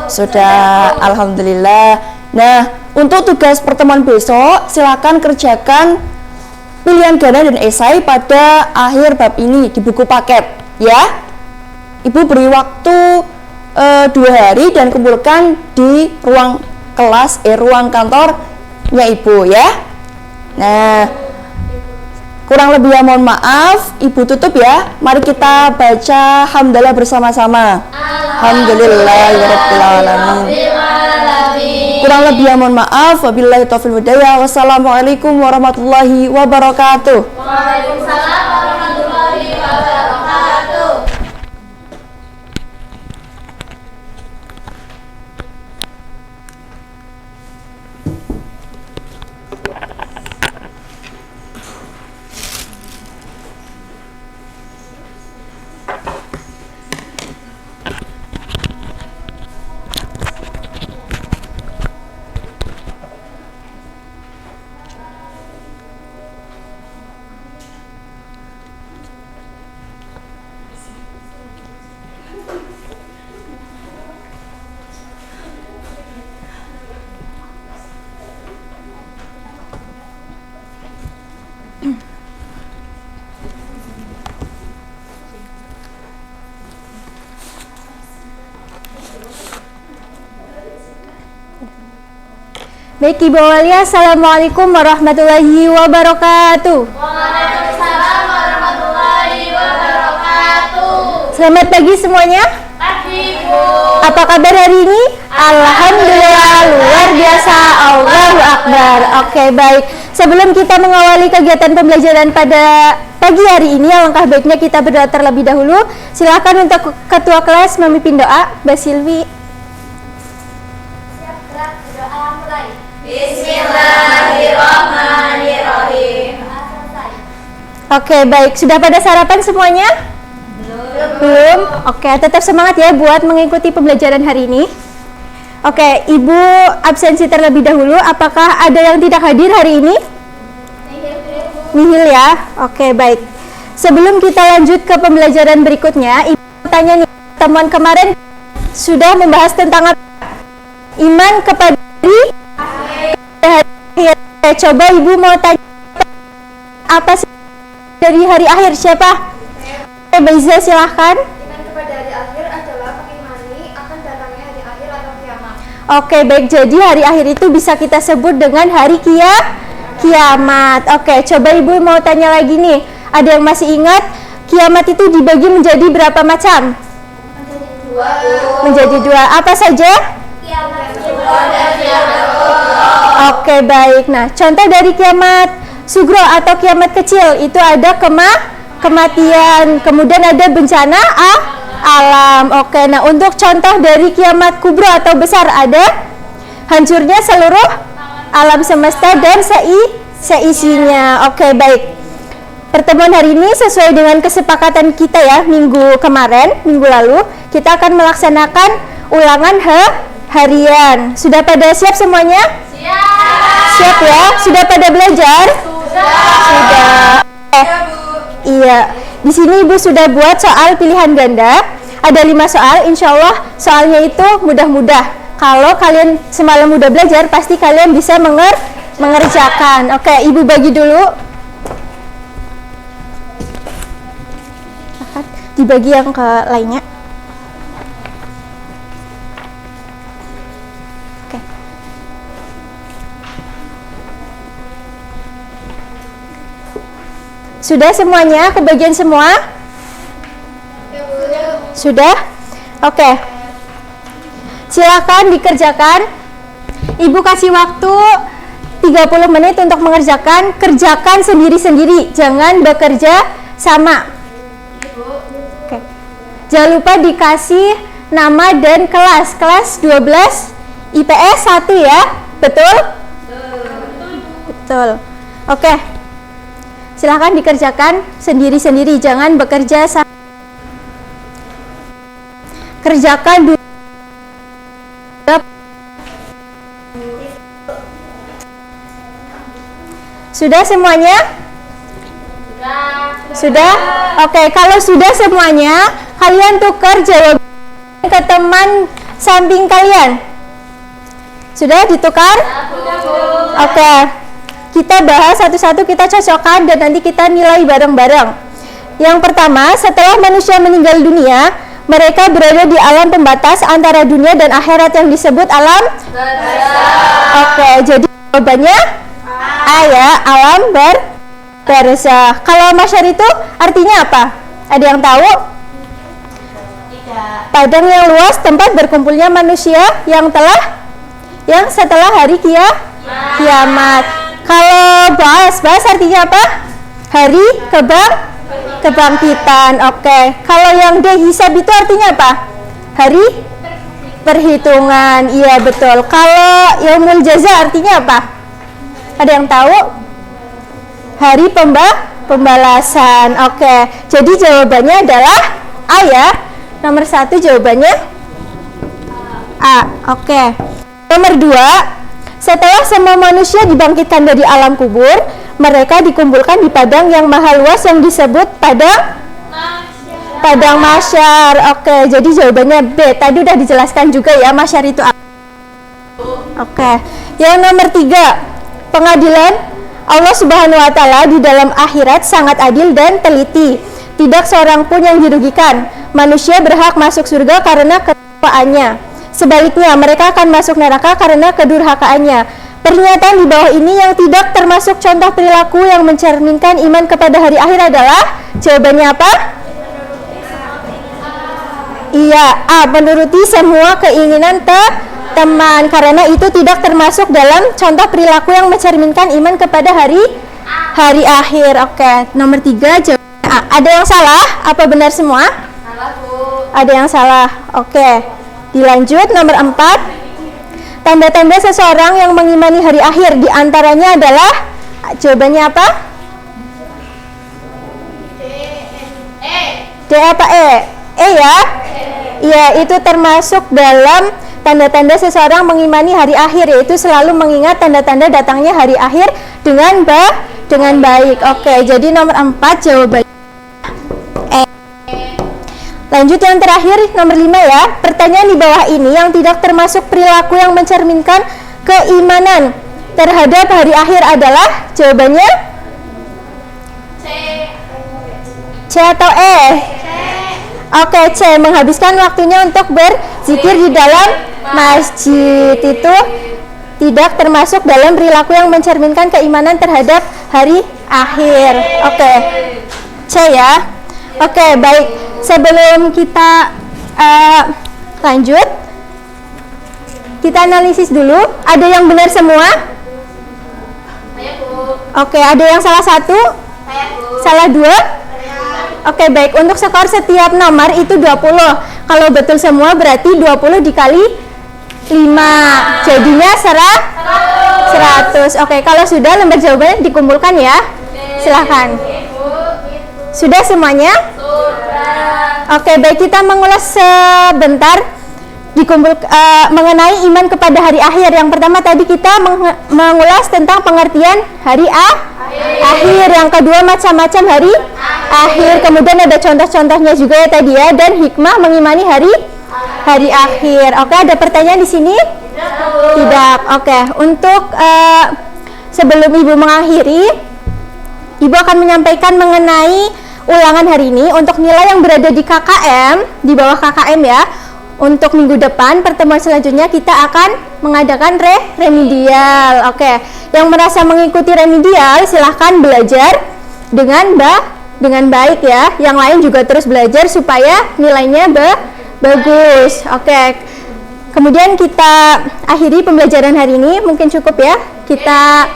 Speaker 7: Sudah, alhamdulillah. Nah, untuk tugas pertemuan besok, silakan kerjakan pilihan ganda dan esai pada akhir bab ini di buku paket, ya. Ibu beri waktu 2 hari dan kumpulkan di ruang kelas, ruang kantornya Ibu, ya. Nah, kurang lebih ya mohon maaf, Ibu tutup ya. Mari kita baca hamdalah bersama-sama. Alhamdulillahirabbil alamin. Kurang lebih ya mohon maaf. Wabillahi taufiq wal hidayah. Wassalamualaikum warahmatullahi wabarakatuh.
Speaker 2: Waalaikumsalam warahmatullahi wabarakatuh.
Speaker 1: Baik Ibu Aulia, Assalamualaikum warahmatullahi wabarakatuh.
Speaker 2: Waalaikumsalam warahmatullahi wabarakatuh.
Speaker 1: Selamat pagi semuanya.
Speaker 2: Pagi Bu.
Speaker 1: Apa kabar hari ini? Alhamdulillah, luar biasa, Allahu Akbar. Oke, baik. Sebelum kita mengawali kegiatan pembelajaran pada pagi hari ini, alangkah baiknya kita berdoa terlebih dahulu. Silakan untuk ketua kelas memimpin doa, Mbak Silvi.
Speaker 2: Siap gerak berdoa mulai.
Speaker 6: Bismillahirrahmanirrahim.
Speaker 2: Doa selesai.
Speaker 1: Oke, baik. Sudah pada sarapan semuanya? Belum. Oke, tetap semangat ya buat mengikuti pembelajaran hari ini. Oke, Ibu absensi terlebih dahulu. Apakah ada yang tidak hadir hari ini? Nihil ya. Oke, baik. Sebelum kita lanjut ke pembelajaran berikutnya, Ibu tanya nih, temuan kemarin sudah membahas tentang apa? Iman kepada hari akhir. Coba Ibu mau tanya apa sih dari hari akhir? Siapa? Baiza, silahkan.
Speaker 5: Iman kepada hari akhir adalah mengimani akan datangnya hari akhir atau kiamat.
Speaker 1: Oke, baik. Jadi hari akhir itu bisa kita sebut dengan hari kiamat. Oke, coba Ibu mau tanya lagi nih. Ada yang masih ingat kiamat itu dibagi menjadi berapa macam? Menjadi dua. Apa saja? Oke, baik. Nah, contoh dari kiamat sugro atau kiamat kecil itu ada kematian, kemudian ada bencana alam. Oke, nah untuk contoh dari kiamat kubro atau besar ada hancurnya seluruh alam semesta dan seisinya. Oke, baik. Pertemuan hari ini sesuai dengan kesepakatan kita ya, minggu lalu, kita akan melaksanakan ulangan harian. Sudah pada siap semuanya? Siap ya? Sudah pada belajar? Sudah. Iya, di sini Ibu sudah buat soal pilihan ganda. Ada 5 soal, insya Allah soalnya itu mudah-mudah. Kalau kalian semalam udah belajar, pasti kalian bisa mengerjakan. Oke, Ibu bagi dulu. Dibagi yang ke lainnya. Oke. Sudah semuanya? Kebagian semua? Sudah? Oke. Silakan dikerjakan. Ibu kasih waktu 30 menit untuk mengerjakan. Kerjakan sendiri-sendiri, jangan bekerja sama. Oke. Jangan lupa dikasih nama dan kelas. Kelas 12 IPS 1 ya. Betul? Betul. Oke. Silahkan dikerjakan sendiri-sendiri, jangan bekerja sama. Kerjakan dulu. Sudah semuanya? Sudah? Oke, kalau sudah semuanya, kalian tukar jawaban ke teman samping kalian. Sudah ditukar? Oke. Kita bahas satu-satu, kita cocokkan dan nanti kita nilai bareng-bareng. Yang pertama, setelah manusia meninggal dunia, mereka berada di alam pembatas antara dunia dan akhirat yang disebut alam Oke, jadi jawabannya A ya, alam barzakh. Kalau masyar itu artinya apa? Ada yang tahu? Tidak. Padang yang luas tempat berkumpulnya manusia yang setelah hari kiamat. Kalau bahas artinya apa? Hari kebangkitan. Oke. Kalau yang hisab itu artinya apa? Hari perhitungan. Iya, betul. Kalau yaumul jaza artinya apa? Ada yang tahu? Hari pembalasan. Oke. Jadi jawabannya adalah A ya. Nomor 1 jawabannya A. Oke. Nomor 2, setelah semua manusia dibangkitkan dari alam kubur, mereka dikumpulkan di padang yang maha luas yang disebut padang mahsyar. Oke, jadi jawabannya B. Tadi udah dijelaskan juga ya, mahsyar itu apa. Oke. Yang nomor 3, pengadilan Allah Subhanahu wa taala di dalam akhirat sangat adil dan teliti. Tidak seorang pun yang dirugikan. Manusia berhak masuk surga karena ketakwaannya. Sebaliknya, mereka akan masuk neraka karena kedurhakaannya.
Speaker 4: pernyataan di bawah ini yang tidak termasuk contoh perilaku yang mencerminkan iman kepada hari akhir adalah? Jawabannya apa? Iya, A. Menuruti semua keinginan teman, karena itu tidak termasuk dalam contoh perilaku yang mencerminkan iman kepada hari akhir. Oke, nomor 3 jawabannya A. Ada yang salah? Apa benar semua?
Speaker 5: Salah, Bu.
Speaker 4: Ada yang salah. Oke, dilanjut nomor 4. Tanda-tanda seseorang yang mengimani hari akhir diantaranya adalah? Jawabannya apa? D apa E? E ya? Iya, itu termasuk dalam tanda-tanda seseorang mengimani hari akhir, yaitu selalu mengingat tanda-tanda datangnya hari akhir dengan baik. Oke, jadi nomor 4 jawabannya E. Lanjut yang terakhir, nomor 5 ya. Pertanyaan di bawah ini yang tidak termasuk perilaku yang mencerminkan keimanan terhadap hari akhir adalah? Jawabannya C atau E? Oke, C. Menghabiskan waktunya untuk berzikir di dalam masjid. Itu tidak termasuk dalam perilaku yang mencerminkan keimanan terhadap hari akhir. Oke, C ya. Oke, baik. Sebelum kita lanjut, kita analisis dulu. Ada yang benar semua? Oke, ada yang salah satu? Salah 2? Oke, baik. Untuk skor setiap nomor itu 20. Kalau betul semua berarti 20 dikali 5. Jadinya 100. Oke, kalau sudah lembar jawabannya dikumpulkan ya. Silahkan. Sudah semuanya? Oke, baik, kita mengulas sebentar mengenai iman kepada hari akhir. Yang pertama tadi kita mengulas tentang pengertian hari akhir. Yang kedua macam-macam hari akhir. Kemudian ada contoh-contohnya juga ya tadi ya, dan hikmah mengimani hari akhir. Oke, ada pertanyaan di sini? Tidak. Oke, untuk sebelum Ibu mengakhiri, Ibu akan menyampaikan mengenai ulangan hari ini untuk nilai yang berada di KKM, di bawah KKM ya. Untuk minggu depan, pertemuan selanjutnya kita akan mengadakan remedial. Oke, yang merasa mengikuti remedial silahkan belajar dengan baik ya. Yang lain juga terus belajar supaya nilainya bagus. Oke, kemudian kita akhiri pembelajaran hari ini. Mungkin cukup ya. Kita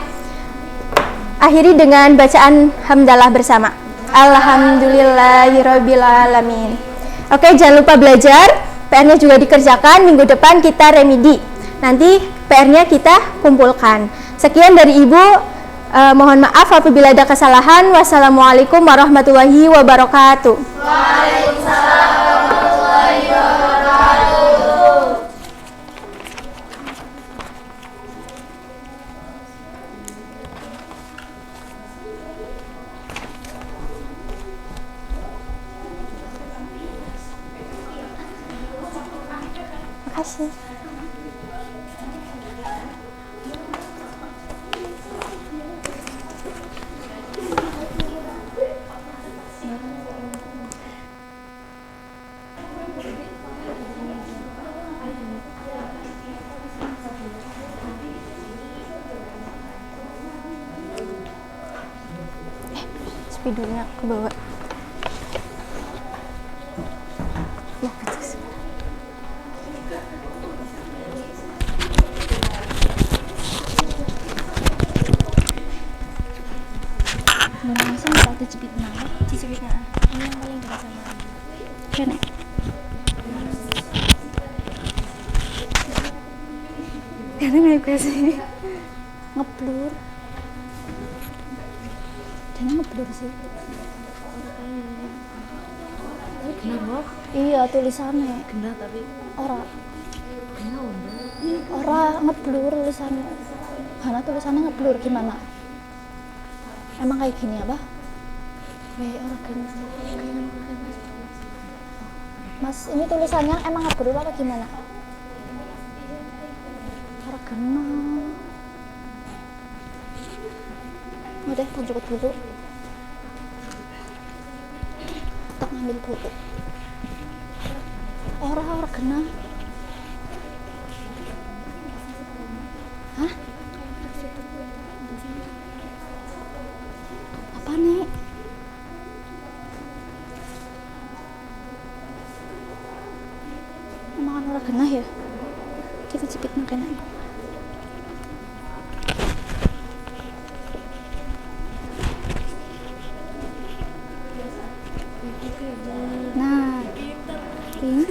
Speaker 4: akhiri dengan bacaan hamdalah bersama. Alhamdulillahirabbil alamin. Oke, jangan lupa belajar. PR-nya juga dikerjakan. Minggu depan kita remedi. Nanti PR-nya kita kumpulkan. Sekian dari Ibu. Mohon maaf apabila ada kesalahan. Wassalamualaikum warahmatullahi wabarakatuh.
Speaker 2: Waalaikumsalam warahmatullahi wabarakatuh.
Speaker 4: Makasih. Spidolnya ke bawah. Karena nggak sih ngeblur, dan ngeblur sih. Kenapa? Iya tulisannya. Kenapa tapi? Ora ngeblur tulisannya. Karena tulisannya ngeblur gimana? Emang kayak gini apa? Orang gini. Mas, ini tulisannya emang ngeblur apa gimana? Kena. Udah, lanjut dulu. Tak ngambil buku. Orang kena. Hah? Apa nih? Emang ora genah ya? Kita jepit nang kene. Nah, ini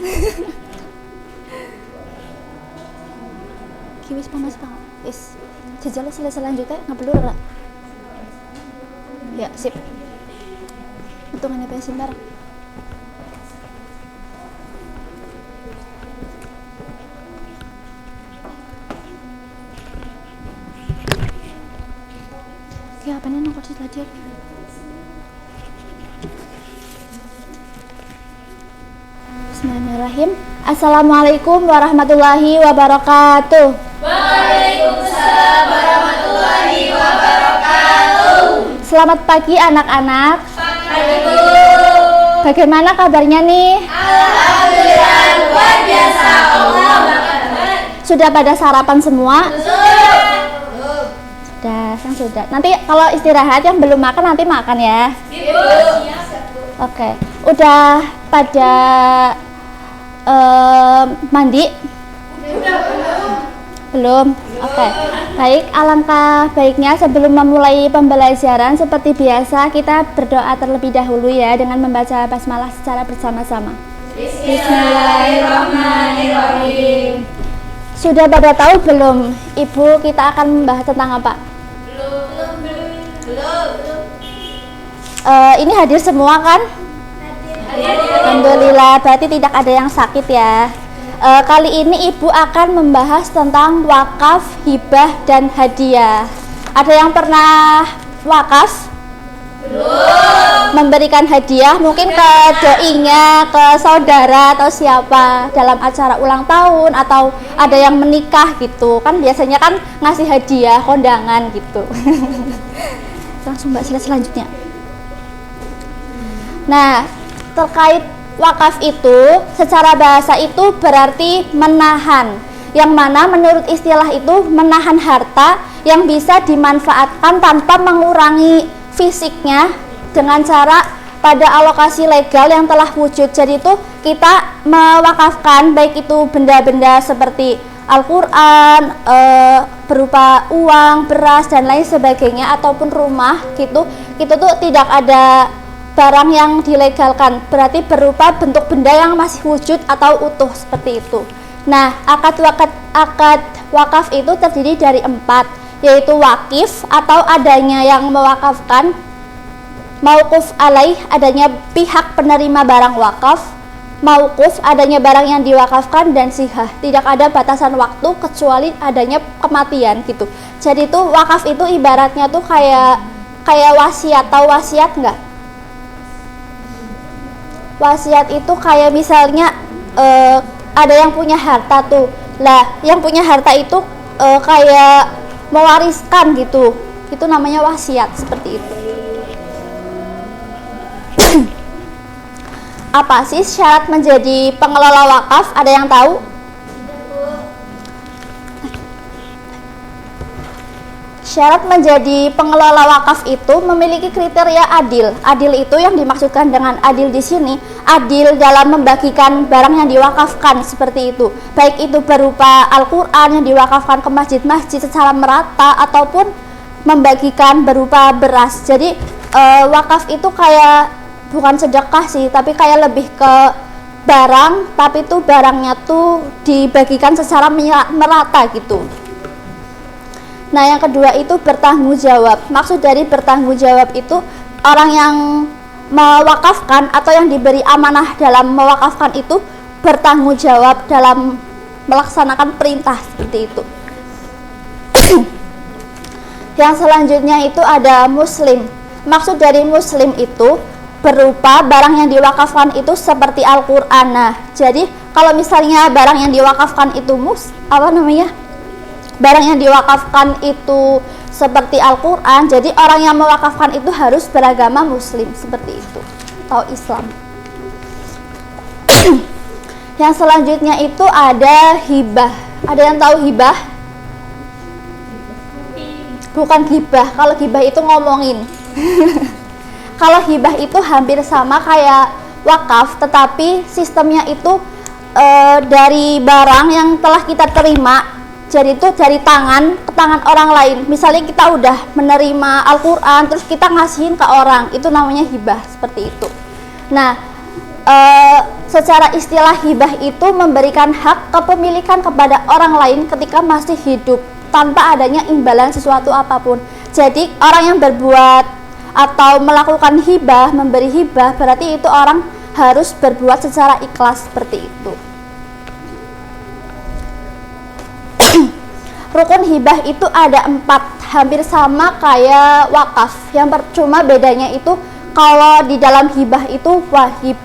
Speaker 4: kiwis panas banget. Is, jajal selanjutnya ngabelur ora? Ya, sip. Hitungannya bensin bareng. Ya, apa nih nongkrong di tadi? Bismillahirrahmanirrahim. Assalamualaikum warahmatullahi wabarakatuh. Waalaikumsalam warahmatullahi wabarakatuh. Selamat pagi anak-anak. Pagi Bu. Bagaimana kabarnya nih? Alhamdulillah luar biasa. Allah. Sudah pada sarapan semua? Sudah, yang sudah. Nanti kalau istirahat yang belum makan nanti makan ya. Ibu. Oke. Udah pada mandi? Belum. Oke. Baik, alangkah baiknya sebelum memulai pembelajaran seperti biasa kita berdoa terlebih dahulu ya dengan membaca basmalah secara bersama-sama. Bismillahirrahmanirrahim. Sudah pada tahu belum, Ibu, kita akan membahas tentang apa? Belum. Ini hadir semua kan? Alhamdulillah, berarti tidak ada yang sakit ya. Kali ini Ibu akan membahas tentang wakaf, hibah, dan hadiah. Ada yang pernah wakaf? Belum. Memberikan hadiah mungkin ke doinya, ke saudara atau siapa dalam acara ulang tahun atau ada yang menikah gitu. Kan biasanya kan ngasih hadiah, kondangan gitu. Langsung Mbak slide selanjutnya. Nah, terkait wakaf itu secara bahasa itu berarti menahan, yang mana menurut istilah itu menahan harta yang bisa dimanfaatkan tanpa mengurangi fisiknya dengan cara pada alokasi legal yang telah wujud. Jadi itu kita mewakafkan baik itu benda-benda seperti Al-Quran, berupa uang, beras dan lain sebagainya ataupun rumah gitu, itu tuh tidak ada barang yang dilegalkan, berarti berupa bentuk benda yang masih wujud atau utuh seperti itu. Nah, akad wakaf itu terdiri dari 4, yaitu wakif atau adanya yang mewakafkan, mauquf alaih adanya pihak penerima barang wakaf, mauquf adanya barang yang diwakafkan, dan sihah tidak ada batasan waktu kecuali adanya kematian gitu. Jadi itu wakaf itu ibaratnya tuh kayak wasiat. Tahu wasiat nggak? Wasiat itu kayak misalnya ada yang punya harta tuh, lah yang punya harta itu kayak mewariskan gitu, itu namanya wasiat seperti itu. Apa sih syarat menjadi pengelola wakaf? Ada yang tahu? Syarat menjadi pengelola wakaf itu memiliki kriteria adil. Adil itu yang dimaksudkan dengan adil di sini, adil dalam membagikan barang yang diwakafkan seperti itu. Baik itu berupa Al-Quran yang diwakafkan ke masjid-masjid secara merata ataupun membagikan berupa beras. Jadi wakaf itu kayak bukan sedekah sih, tapi kayak lebih ke barang, tapi tuh barangnya tuh dibagikan secara merata gitu. Nah, yang kedua itu bertanggung jawab. Maksud dari bertanggung jawab itu orang yang mewakafkan atau yang diberi amanah dalam mewakafkan itu bertanggung jawab dalam melaksanakan perintah seperti itu. Yang selanjutnya itu ada muslim. Maksud dari muslim itu berupa barang yang diwakafkan itu seperti Al-Quran. Nah, jadi kalau misalnya barang yang diwakafkan itu barang yang diwakafkan itu seperti Al-Quran, jadi orang yang mewakafkan itu harus beragama muslim seperti itu atau Islam. Yang selanjutnya itu ada hibah. Ada yang tahu hibah? Bukan gibah, kalau gibah itu ngomongin.
Speaker 2: Kalau hibah itu hampir sama kayak wakaf, tetapi sistemnya itu dari barang yang telah kita terima. Jadi itu dari tangan ke tangan orang lain. Misalnya kita udah menerima Al-Quran, terus kita ngasihin ke orang, itu namanya hibah, seperti itu. Nah, secara istilah hibah itu memberikan hak kepemilikan kepada orang lain ketika masih hidup, tanpa adanya imbalan sesuatu apapun. Jadi orang yang berbuat atau melakukan hibah, memberi hibah, berarti itu orang harus berbuat secara ikhlas, seperti itu. Rukun hibah itu ada 4, hampir sama kayak wakaf. Yang cuma bedanya itu kalau di dalam hibah itu wahib.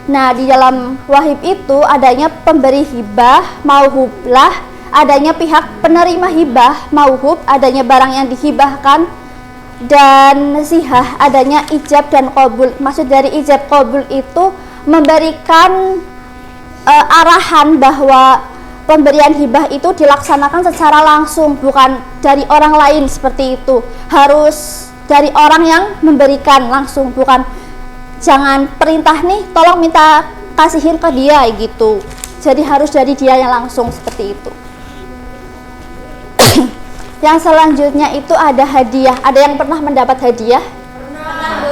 Speaker 2: Nah, di dalam wahib itu adanya pemberi hibah, mauhublah, adanya pihak penerima hibah, mauhub, adanya barang yang dihibahkan, dan nasihah, adanya ijab dan qabul. Maksud dari ijab qabul itu memberikan arahan bahwa pemberian hibah itu dilaksanakan secara langsung, bukan dari orang lain, seperti itu. Harus dari orang yang memberikan langsung, bukan jangan perintah nih tolong minta kasihin ke dia gitu. Jadi harus dari dia yang langsung, seperti itu. Yang selanjutnya itu ada hadiah. Ada yang pernah mendapat hadiah? Pernah.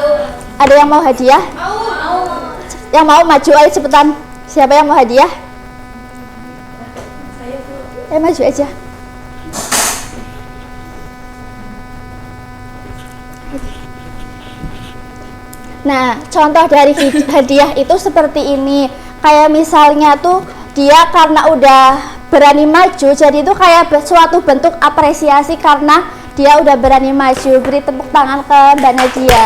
Speaker 2: Ada yang mau hadiah? Mau. Yang mau maju ayo cepetan. Siapa yang mau hadiah? Maju aja. Nah, contoh dari hadiah itu seperti ini. Kayak misalnya tuh dia karena udah berani maju, jadi itu kayak suatu bentuk apresiasi karena dia udah berani maju. Beri tepuk tangan ke Mbak Nadia.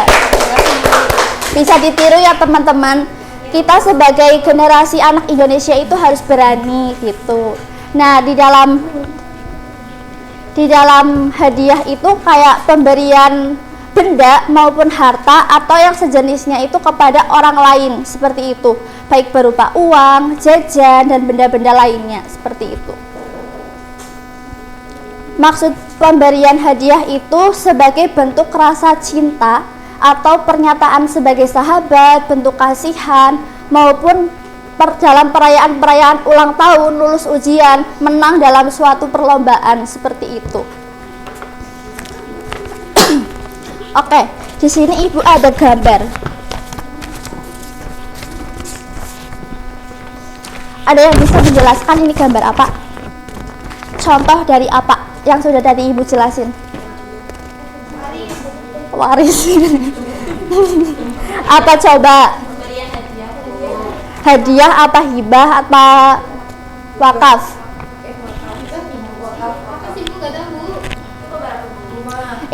Speaker 2: Bisa ditiru ya teman-teman. Kita sebagai generasi anak Indonesia itu harus berani gitu. Nah, di dalam hadiah itu kayak pemberian benda maupun harta atau yang sejenisnya itu kepada orang lain, seperti itu, baik berupa uang, jajan, dan benda-benda lainnya, seperti itu. Maksud pemberian hadiah itu sebagai bentuk rasa cinta atau pernyataan sebagai sahabat, bentuk kasihan, maupun dalam perayaan-perayaan ulang tahun, lulus ujian, menang dalam suatu perlombaan, seperti itu. Oke, di sini Ibu ada gambar. Ada yang bisa menjelaskan ini gambar apa? Contoh dari apa yang sudah tadi Ibu jelasin? Waris. Apa coba? Hadiah apa hibah apa wakaf?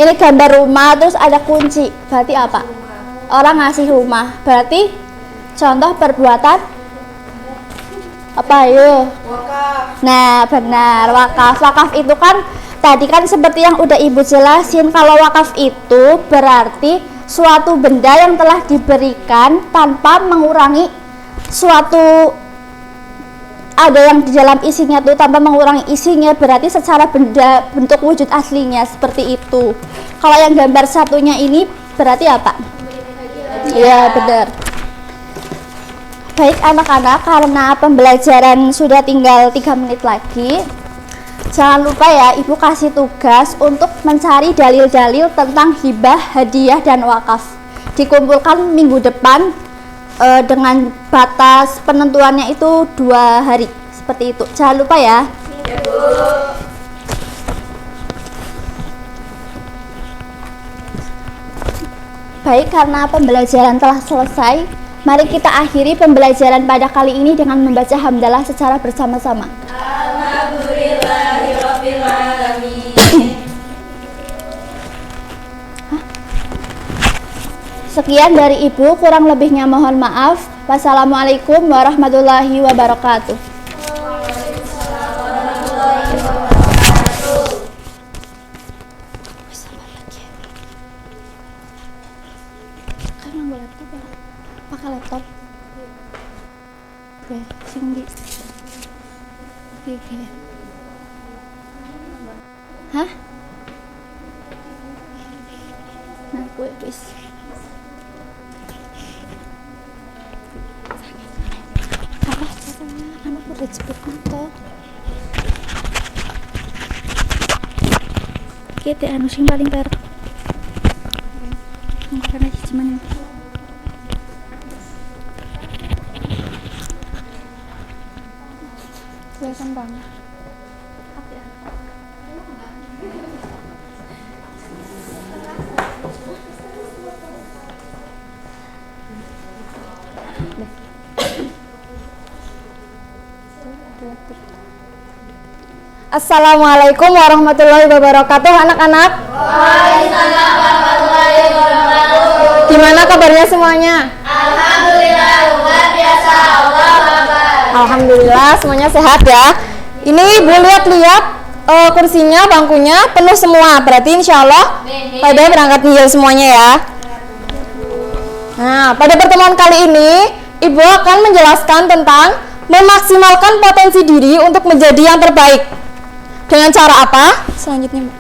Speaker 2: Ini gambar rumah, terus ada kunci, berarti apa? Orang ngasih rumah, berarti contoh perbuatan apa yuk? Nah benar, wakaf. Wakaf itu kan tadi kan seperti yang udah Ibu jelasin, kalau wakaf itu berarti suatu benda yang telah diberikan tanpa mengurangi suatu, ada yang di dalam isinya tuh tanpa mengurangi isinya, berarti secara benda bentuk wujud aslinya seperti itu. Kalau yang gambar satunya ini berarti apa? Iya benar. Baik anak-anak, karena pembelajaran sudah tinggal 3 menit lagi, jangan lupa ya Ibu kasih tugas untuk mencari dalil-dalil tentang hibah, hadiah, dan wakaf. Dikumpulkan minggu depan dengan batas penentuannya itu 2 hari, seperti itu. Jangan lupa ya. Ya, Bu. Baik, karena pembelajaran telah selesai, mari kita akhiri pembelajaran pada kali ini dengan membaca hamdalah secara bersama-sama. Alhamdulillahirabbil alamin. Sekian dari Ibu, kurang lebihnya mohon maaf. Wassalamualaikum warahmatullahi wabarakatuh. Pakai laptop. Oke, singgi. Oke. Hah? Nah, gue wis. Kita anu sing paling parah. Karena cuman kelihatan banget.
Speaker 4: Assalamualaikum warahmatullahi wabarakatuh anak-anak.
Speaker 8: Waalaikumsalam warahmatullahi wabarakatuh.
Speaker 4: Gimana kabarnya semuanya?
Speaker 8: Alhamdulillah luar biasa. Allah Akbar.
Speaker 4: Alhamdulillah semuanya sehat ya. Ini Ibu lihat-lihat kursinya, bangkunya penuh semua. Berarti insya Allah pada berangkat nihil semuanya ya. Nah, pada pertemuan kali ini Ibu akan menjelaskan tentang memaksimalkan potensi diri untuk menjadi yang terbaik. Dengan cara apa? Selanjutnya,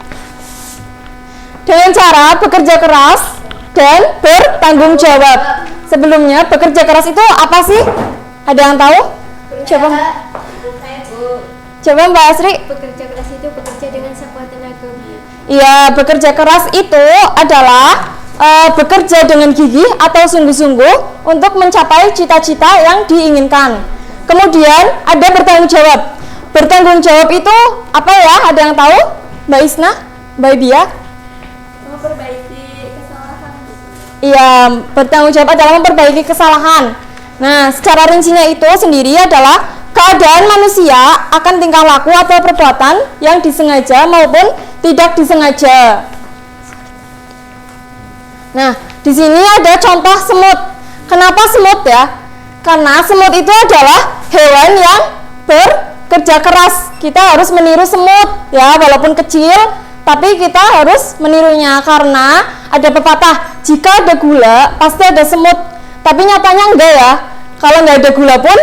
Speaker 4: dengan cara bekerja keras dan bertanggung jawab. Sebelumnya, bekerja keras itu apa sih? Ada yang tahu? Coba Mbak Asri.
Speaker 5: Bekerja keras itu bekerja dengan sekuat tenaga.
Speaker 4: Iya, bekerja keras itu adalah bekerja dengan gigih atau sungguh-sungguh untuk mencapai cita-cita yang diinginkan. Kemudian ada bertanggung jawab. Bertanggung jawab itu apa ya? Ada yang tahu? Mbak Isna? Mbak Bia?
Speaker 5: Memperbaiki kesalahan.
Speaker 4: Iya, bertanggung jawab adalah memperbaiki kesalahan. Nah, secara rincinya itu sendiri adalah keadaan manusia akan tingkah laku atau perbuatan yang disengaja maupun tidak disengaja. Nah, di sini ada contoh semut. Kenapa semut ya? Karena semut itu adalah hewan yang bekerja keras. Kita harus meniru semut ya, walaupun kecil, tapi kita harus menirunya karena ada pepatah, jika ada gula pasti ada semut. Tapi nyatanya enggak ya. Kalau nggak ada gula pun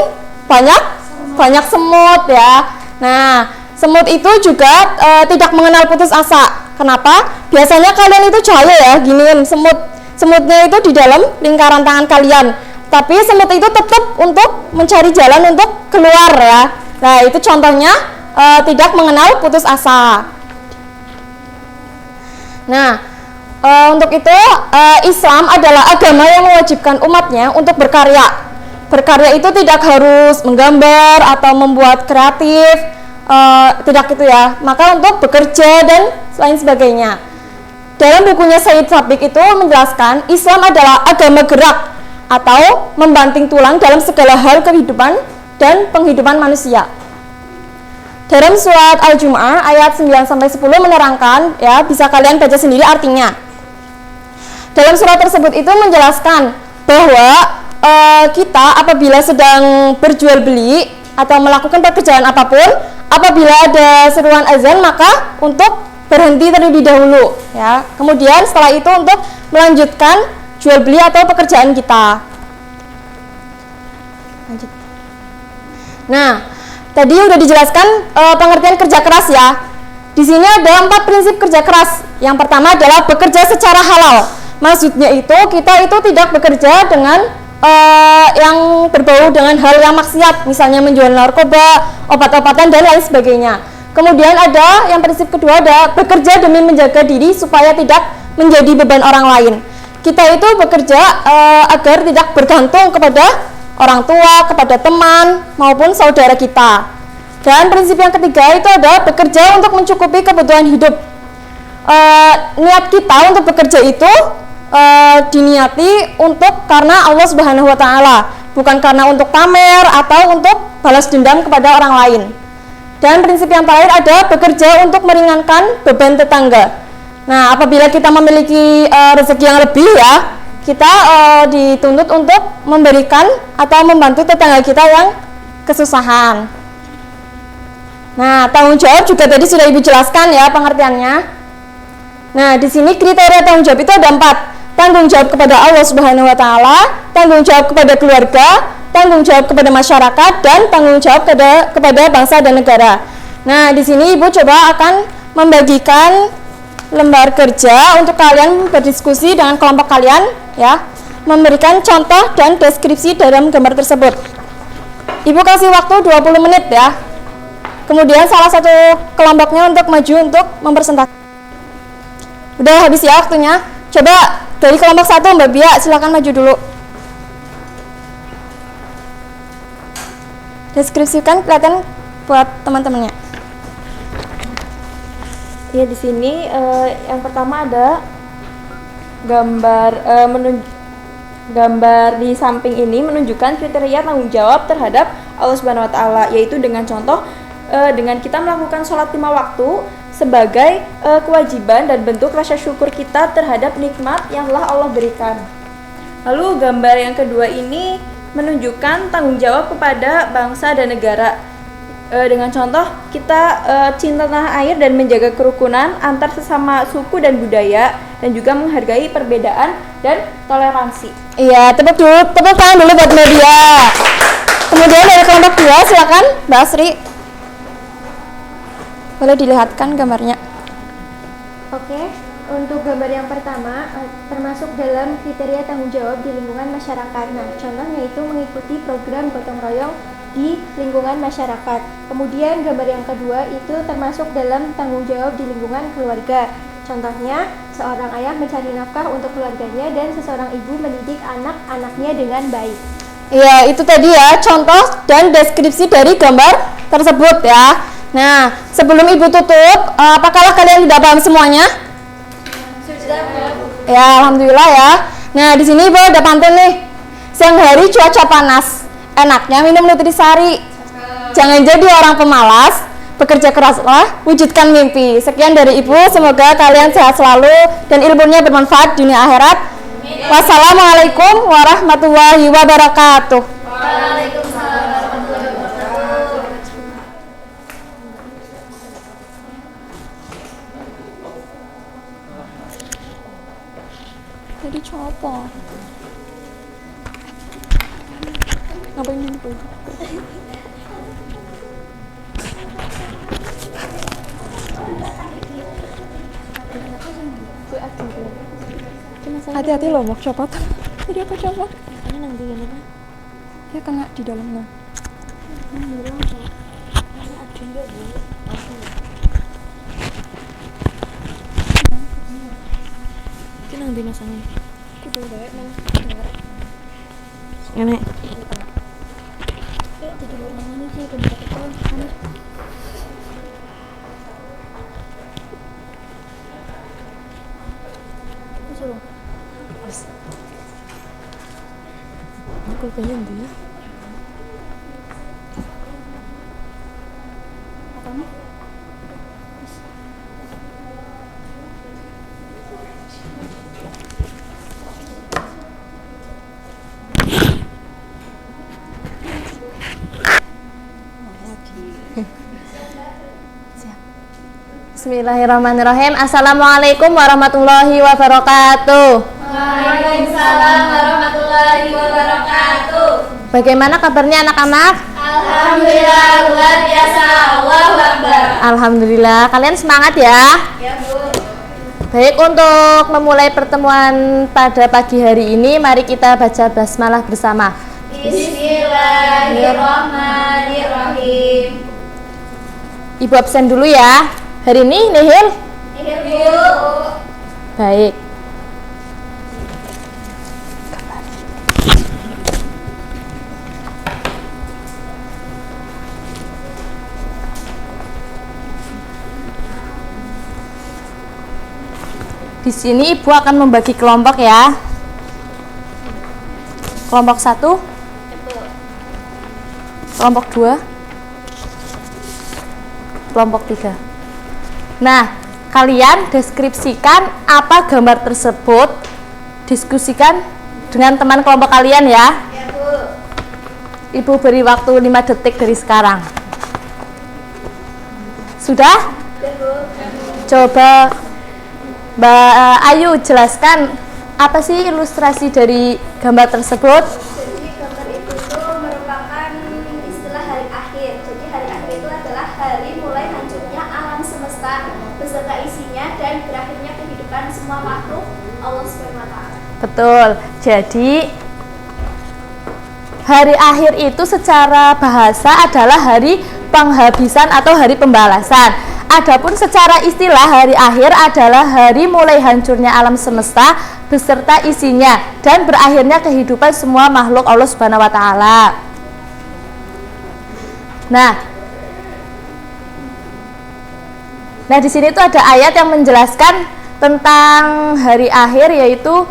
Speaker 4: banyak semut ya. Nah, semut itu juga tidak mengenal putus asa. Kenapa? Biasanya kalian itu cahaya ya, giniin semutnya itu di dalam lingkaran tangan kalian. Tapi semut itu tetap untuk mencari jalan untuk keluar ya. Nah, itu contohnya tidak mengenal putus asa. Nah, untuk itu Islam adalah agama yang mewajibkan umatnya untuk berkarya. Berkarya itu tidak harus menggambar atau membuat kreatif, tidak gitu ya. Maka untuk bekerja dan lain sebagainya. Dalam bukunya Sayyid Sabiq itu menjelaskan Islam adalah agama gerak atau membanting tulang dalam segala hal kehidupan dan penghidupan manusia. Dalam surat Al-Jumu'ah ayat 9-10 menerangkan ya, bisa kalian baca sendiri artinya. Dalam surat tersebut itu menjelaskan bahwa kita apabila sedang berjual beli atau melakukan pekerjaan apapun, apabila ada seruan azan maka untuk berhenti terlebih dahulu ya. Kemudian setelah itu untuk melanjutkan jual beli atau pekerjaan kita. Lanjut. Nah, tadi udah dijelaskan pengertian kerja keras ya. Di sini ada 4 prinsip kerja keras. Yang pertama adalah bekerja secara halal. Maksudnya itu kita itu tidak bekerja dengan yang berbau dengan hal yang maksiat, misalnya menjual narkoba, obat-obatan dan lain sebagainya. Kemudian ada yang prinsip kedua, ada bekerja demi menjaga diri supaya tidak menjadi beban orang lain. Kita itu bekerja agar tidak bergantung kepada orang tua, kepada teman maupun saudara kita. Dan prinsip yang ketiga itu ada bekerja untuk mencukupi kebutuhan hidup. Niat kita untuk bekerja itu diniati untuk karena Allah Subhanahu wa taala, bukan karena untuk pamer atau untuk balas dendam kepada orang lain. Dan prinsip yang terakhir ada bekerja untuk meringankan beban tetangga. Nah, apabila kita memiliki rezeki yang lebih ya, kita dituntut untuk memberikan atau membantu tetangga kita yang kesusahan. Nah, tanggung jawab juga tadi sudah Ibu jelaskan ya pengertiannya. Nah, di sini kriteria tanggung jawab itu ada 4. Tanggung jawab kepada Allah Subhanahu wa taala, tanggung jawab kepada keluarga, tanggung jawab kepada masyarakat, dan tanggung jawab kepada bangsa dan negara. Nah, di sini Ibu coba akan membagikan lembar kerja untuk kalian berdiskusi dengan kelompok kalian ya, memberikan contoh dan deskripsi dalam gambar tersebut.
Speaker 9: Ibu kasih waktu 20 menit ya. Kemudian salah satu kelompoknya untuk maju untuk mempresentasikan. Udah habis ya waktunya. Coba dari kelompok 1 Mbak Bia, silakan maju dulu. Deskripsikan kelihatan buat teman-temannya.
Speaker 5: Ya, di sini yang pertama ada gambar di samping ini menunjukkan kriteria tanggung jawab terhadap Allah Subhanahu wa taala, yaitu dengan contoh dengan kita melakukan sholat 5 waktu sebagai kewajiban dan bentuk rasa syukur kita terhadap nikmat yang telah Allah berikan. Lalu gambar yang kedua ini menunjukkan tanggung jawab kepada bangsa dan negara. Dengan contoh kita cinta tanah air dan menjaga kerukunan antar sesama suku dan budaya, dan juga menghargai perbedaan dan toleransi.
Speaker 9: Iya, tepuk tangan dulu buat media. Kemudian dari kelompok 2 silakan Mbak Asri. Boleh dilihatkan gambarnya.
Speaker 10: Oke, untuk gambar yang pertama termasuk dalam kriteria tanggung jawab di lingkungan masyarakat. Nah, contohnya itu mengikuti program gotong royong di lingkungan masyarakat. Kemudian gambar yang kedua itu termasuk dalam tanggung jawab di lingkungan keluarga. Contohnya, seorang ayah mencari nafkah untuk keluarganya dan seseorang ibu mendidik anak-anaknya dengan baik.
Speaker 9: Iya, itu tadi ya contoh dan deskripsi dari gambar tersebut ya. Nah, sebelum Ibu tutup, apakah kalian sudah paham semuanya?
Speaker 8: Sudah, Bu.
Speaker 9: Ya, alhamdulillah ya. Nah, di sini Ibu udah pantun nih. Siang hari cuaca panas, enaknya minum nutrisari. Jangan jadi orang pemalas, bekerja keraslah, wujudkan mimpi. Sekian dari Ibu, semoga kalian sehat selalu dan ilmunya bermanfaat dunia akhirat. Wassalamualaikum warahmatullahi wabarakatuh.
Speaker 8: Waalaikumsalam warahmatullahi wabarakatuh.
Speaker 9: Jadi coba ngapain ini Bu? Hati-hati loh, mau copot. Jadi aku copot. Ini nanti gimana? Ya kena di dalamnya. Ini nanti masangnya. Itu baik mana? Ini. Ya, jadi warna ini sih udah betul. Aku pengen dia. Apa nih? Bismillahirrahmanirrahim. Assalamualaikum warahmatullahi wabarakatuh.
Speaker 8: Waalaikumsalam warahmatullahi wabarakatuh.
Speaker 9: Bagaimana kabarnya anak-anak?
Speaker 8: Alhamdulillah luar biasa. Allahu Akbar.
Speaker 9: Alhamdulillah. Kalian semangat ya?
Speaker 8: Ya, Bu.
Speaker 9: Baik, untuk memulai pertemuan pada pagi hari ini, mari kita baca basmalah bersama.
Speaker 8: Bismillahirrahmanirrahim.
Speaker 9: Ibu absen dulu ya. Hari ini nihil?
Speaker 8: Nihil, Bu.
Speaker 9: Baik. Di sini Ibu akan membagi kelompok ya. Kelompok 1, kelompok 2, kelompok 3. Nah, kalian deskripsikan apa gambar tersebut, diskusikan dengan teman kelompok kalian ya.
Speaker 8: Ya, Bu.
Speaker 9: Ibu beri waktu 5 detik dari sekarang. Sudah?
Speaker 8: Ya, Bu.
Speaker 9: Coba Mbak Ayu jelaskan apa sih ilustrasi dari gambar tersebut?
Speaker 10: Jadi gambar itu merupakan istilah hari akhir. Jadi hari akhir itu adalah hari mulai hancurnya alam semesta beserta isinya dan berakhirnya kehidupan semua makhluk Allah Subhanahu wa taala.
Speaker 9: Betul. Jadi hari akhir itu secara bahasa adalah hari penghabisan atau hari pembalasan. Adapun secara istilah hari akhir adalah hari mulai hancurnya alam semesta beserta isinya dan berakhirnya kehidupan semua makhluk Allah Subhanahu wa taala. Nah, di sini tuh ada ayat yang menjelaskan tentang hari akhir, yaitu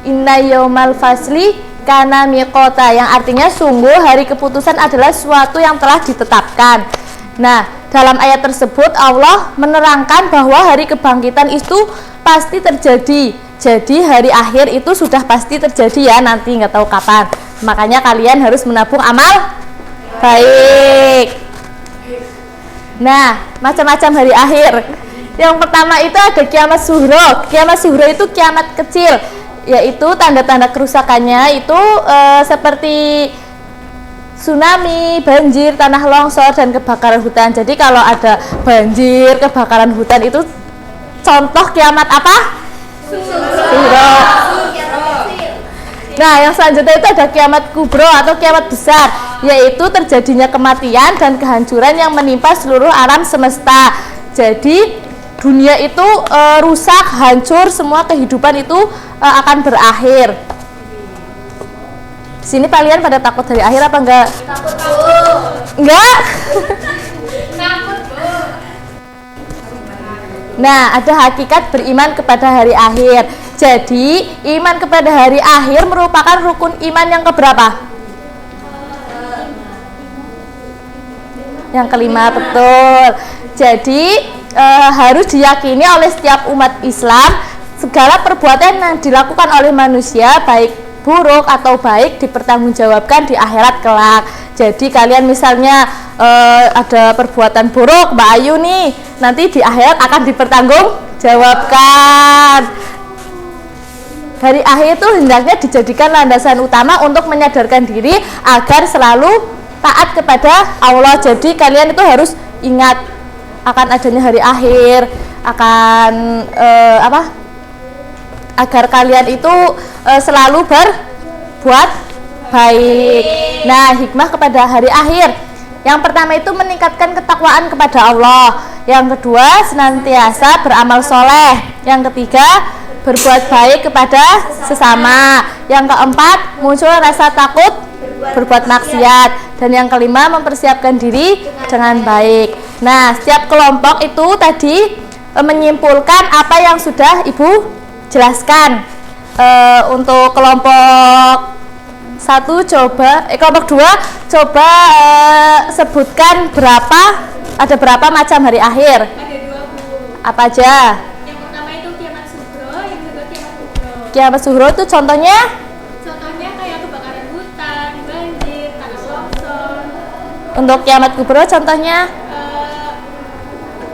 Speaker 9: Inna yaumal fasli kana miqota, yang artinya sungguh hari keputusan adalah suatu yang telah ditetapkan. Nah, dalam ayat tersebut Allah menerangkan bahwa hari kebangkitan itu pasti terjadi. Jadi hari akhir itu sudah pasti terjadi ya, nanti nggak tahu kapan. Makanya kalian harus menabung amal baik. Nah, macam-macam hari akhir. Yang pertama itu ada kiamat sughra. Kiamat sughra itu kiamat kecil, yaitu tanda-tanda kerusakannya itu seperti tsunami, banjir, tanah longsor, dan kebakaran hutan. Jadi kalau ada banjir, kebakaran hutan itu contoh kiamat apa? Sughra. Nah, yang selanjutnya itu ada kiamat kubro atau kiamat besar, yaitu terjadinya kematian dan kehancuran yang menimpa seluruh alam semesta. Jadi dunia itu rusak, hancur, semua kehidupan itu akan berakhir. Sini kalian pada takut hari akhir apa enggak?
Speaker 8: Takut, Bu.
Speaker 9: Enggak?
Speaker 8: Takut, Bu.
Speaker 9: Nah, ada hakikat beriman kepada hari akhir. Jadi, iman kepada hari akhir merupakan rukun iman yang keberapa? Yang kelima, betul. Jadi, harus diyakini oleh setiap umat Islam segala perbuatan yang dilakukan oleh manusia, baik buruk atau baik, dipertanggungjawabkan di akhirat kelak. Jadi kalian misalnya ada perbuatan buruk, Mbak Ayu nih, nanti di akhirat akan dipertanggungjawabkan. Hari akhir itu hendaknya dijadikan landasan utama untuk menyadarkan diri agar selalu taat kepada Allah. Jadi kalian itu harus ingat akan adanya hari akhir, akan agar kalian itu selalu berbuat baik. Nah, hikmah kepada hari akhir. Yang pertama itu meningkatkan ketakwaan kepada Allah. Yang kedua, senantiasa beramal soleh. Yang ketiga, berbuat baik kepada sesama. Yang keempat, muncul rasa takut berbuat maksiat. Dan yang kelima, mempersiapkan diri dengan baik. Nah, setiap kelompok itu tadi menyimpulkan apa yang sudah Ibu jelaskan. Untuk kelompok 1 kelompok 2 coba sebutkan ada berapa macam hari akhir?
Speaker 1: Ada 2, Bu.
Speaker 9: Apa aja?
Speaker 1: Yang pertama itu kiamat sughra, yang kedua kiamat kubro.
Speaker 9: Kiamat sughra itu contohnya?
Speaker 1: Contohnya kayak kebakaran hutan, banjir, tanah longsor.
Speaker 9: Untuk kiamat kubro contohnya?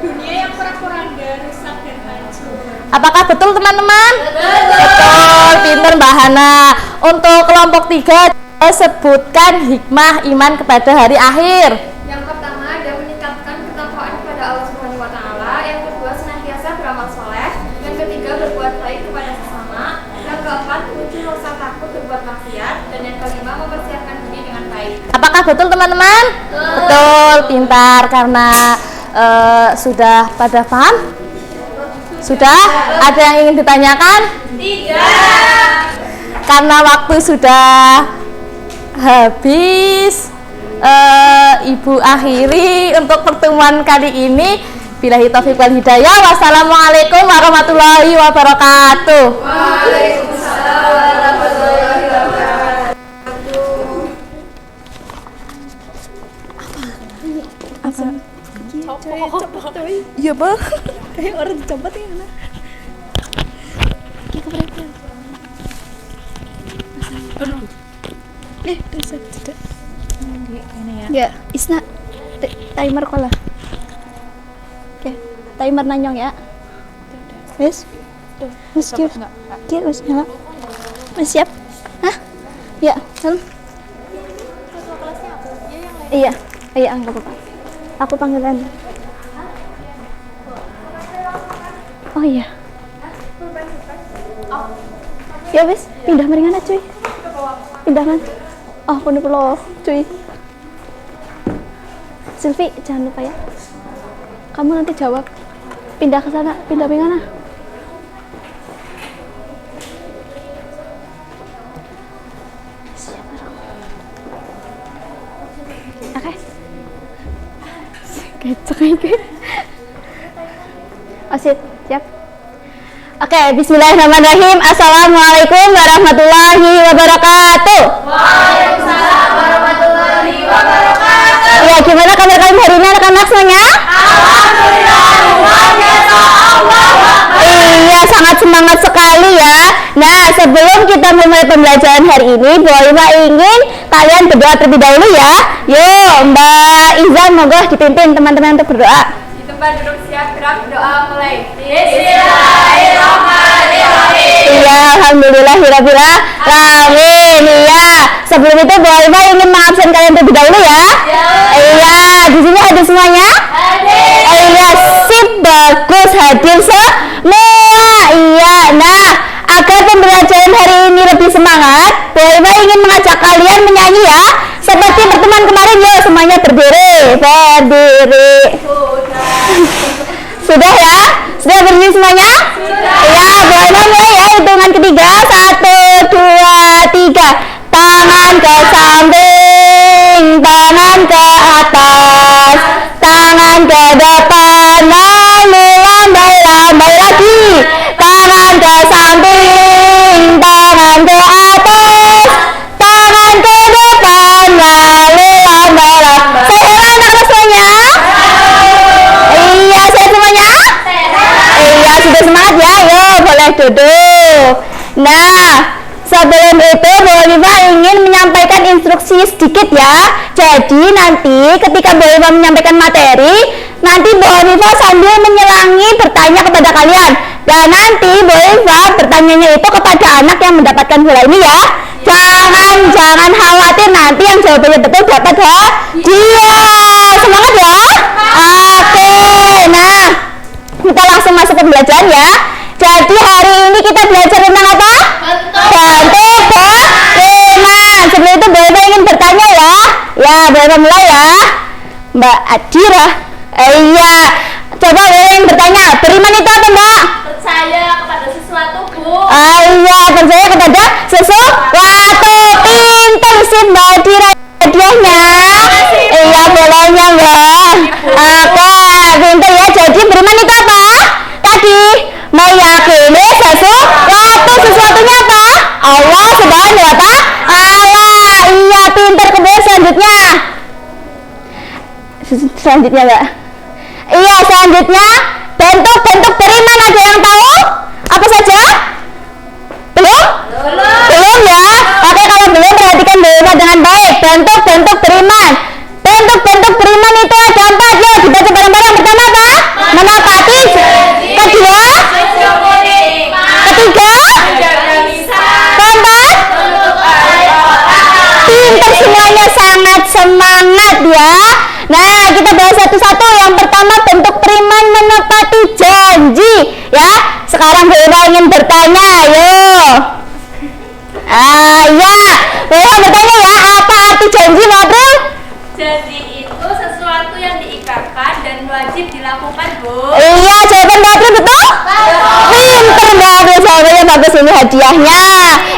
Speaker 1: Dunia yang porak-poranda, rusak dan hancur.
Speaker 9: Apakah betul teman-teman? Betul, pinter Mbak Hana. Untuk kelompok 3 sebutkan hikmah iman kepada hari akhir.
Speaker 11: Yang pertama ada meningkatkan ketakwaan kepada Allah Subhanahu wa taala, yang kedua senantiasa beramal soleh, yang ketiga berbuat baik kepada sesama, yang keempat muncul rasa takut berbuat maksiat, dan yang kelima mempersiapkan diri dengan baik.
Speaker 9: Apakah betul teman-teman? Betul, pintar. Karena sudah pada paham? Sudah? Ada yang ingin ditanyakan?
Speaker 8: Tidak.
Speaker 9: Karena waktu sudah habis, Ibu akhiri untuk pertemuan kali ini. Billahi taufiq wal hidayah. Wassalamualaikum warahmatullahi wabarakatuh.
Speaker 8: Waalaikumsalam warahmatullahi wabarakatuh.
Speaker 7: Iya bang, kayak orang dicopot ya mana? Tidak.
Speaker 2: Ya, Isna timer kola. Oke, timer nanyong ya. Wes. Wes siap. Oke, wes nyala. Wes siap. Hah? Ya, salam. Iya, enggak apa-apa. Aku panggilan. Oh iya.
Speaker 3: Ya wis, pindah meringan cuy. Pindah man. Oh, punya pulau cuy. Silvi, jangan lupa ya. Kamu nanti jawab. Pindah ke sana, pindah ke mana? Oke. Kecek iki. Asit, siap. Oke, bismillahirrahmanirrahim. Assalamualaikum warahmatullahi wabarakatuh.
Speaker 8: Waalaikumsalam warahmatullahi wabarakatuh.
Speaker 3: Ya, gimana kabar kalian hari ini anak-anak semuanya?
Speaker 8: Alhamdulillah, luar biasa.
Speaker 3: Iya, sangat semangat sekali ya. Nah, sebelum kita memulai pembelajaran hari ini, Bu Olivia ingin kalian berdoa terlebih dahulu ya. Yuk, Mbak Izan, monggo dipimpin teman-teman untuk berdoa.
Speaker 11: Di tempat duduk siap gerak doa mulai.
Speaker 8: Bismillahirrahmanirrahim.
Speaker 3: Iya, alhamdulillahirabbil alamin. Iya, sebelum itu Bu Olivia ingin mengabsen kalian terlebih dahulu ya. Iya, di sini hadir semuanya? Iya, sip, bagus, hadir semua. Iya, nah, agar pembelajaran hari ini lebih semangat, Bu Olivia ingin mengajak kalian menyanyi ya. Seperti pertemuan kemarin, yuk semuanya berdiri. Sudah ya? Sudah berdiri semuanya? Iya, Bu Olivia mulai ya, hitungan ketiga. 1, 2, 3. Tangan ke samping, tangan ke atas, tangan ke depan, lalu lambai-lambai lagi. Tangan ke samping, tangan ke atas, tangan ke depan, lalu lambai-lambai. Sehat anak-anak semuanya? Iya, sehat semuanya? Iya, sudah semangat ya? Yuk, boleh duduk. Nah, sebelum itu Bu Olivia ingin menyampaikan instruksi sedikit ya. Jadi nanti ketika Bu Olivia menyampaikan materi, nanti Bu Olivia sambil menyelangi bertanya kepada kalian. Dan nanti Bu Olivia bertanyanya itu kepada anak yang mendapatkan bola ini ya. Jangan khawatir, nanti yang jawabannya betul dapat hadiah. Semangat ya. Oke, nah kita langsung masuk ke pembelajaran ya. Jadi hari ini kita belajar tentang apa? Bentuk beriman. Sebelum itu Bu Olivia ingin bertanya ya. Ya, Bu Olivia mulai ya. Mbak Adira. Iya. Coba Bu Olivia ingin bertanya, beriman itu apa, Mbak?
Speaker 11: Percaya kepada sesuatu, Bu.
Speaker 3: Iya, percaya kepada sesuatu. Pintar sih Mbak Adira hadiahnya. Iya, bolehnya Mbak. Oke, pintar ya. Jadi beriman itu apa? Tadi meyakini sesuatunya apa? Allah Subhanahu wa Ta'ala. Iya, pintar. Kemudian selanjutnya Mbak. Iya, selanjutnya bentuk beriman, ada yang tahu apa saja? Belum ya? Oke, kalau belum perhatikan dulu dengan baik. Bentuk beriman. Bentuk beriman itu ada 4. Yuk dibaca bareng-bareng. Pertama apa? Menepati. Kedua? Ketiga? Keempat? Pintar semuanya, sangat semangat ya. Nah, kita bahas satu-satu. Yang pertama, bentuk beriman menepati janji ya. Sekarang Bu Olivia ingin bertanya, ayo. Ya, Bu Olivia bertanya ya, apa arti janji, Mbak April?
Speaker 11: Janji itu sesuatu yang diikatkan dan wajib dilakukan, Bu.
Speaker 3: Iya, jawaban Mbak April betul? Pinter Mbak April, jawabannya bagus, ini hadiahnya.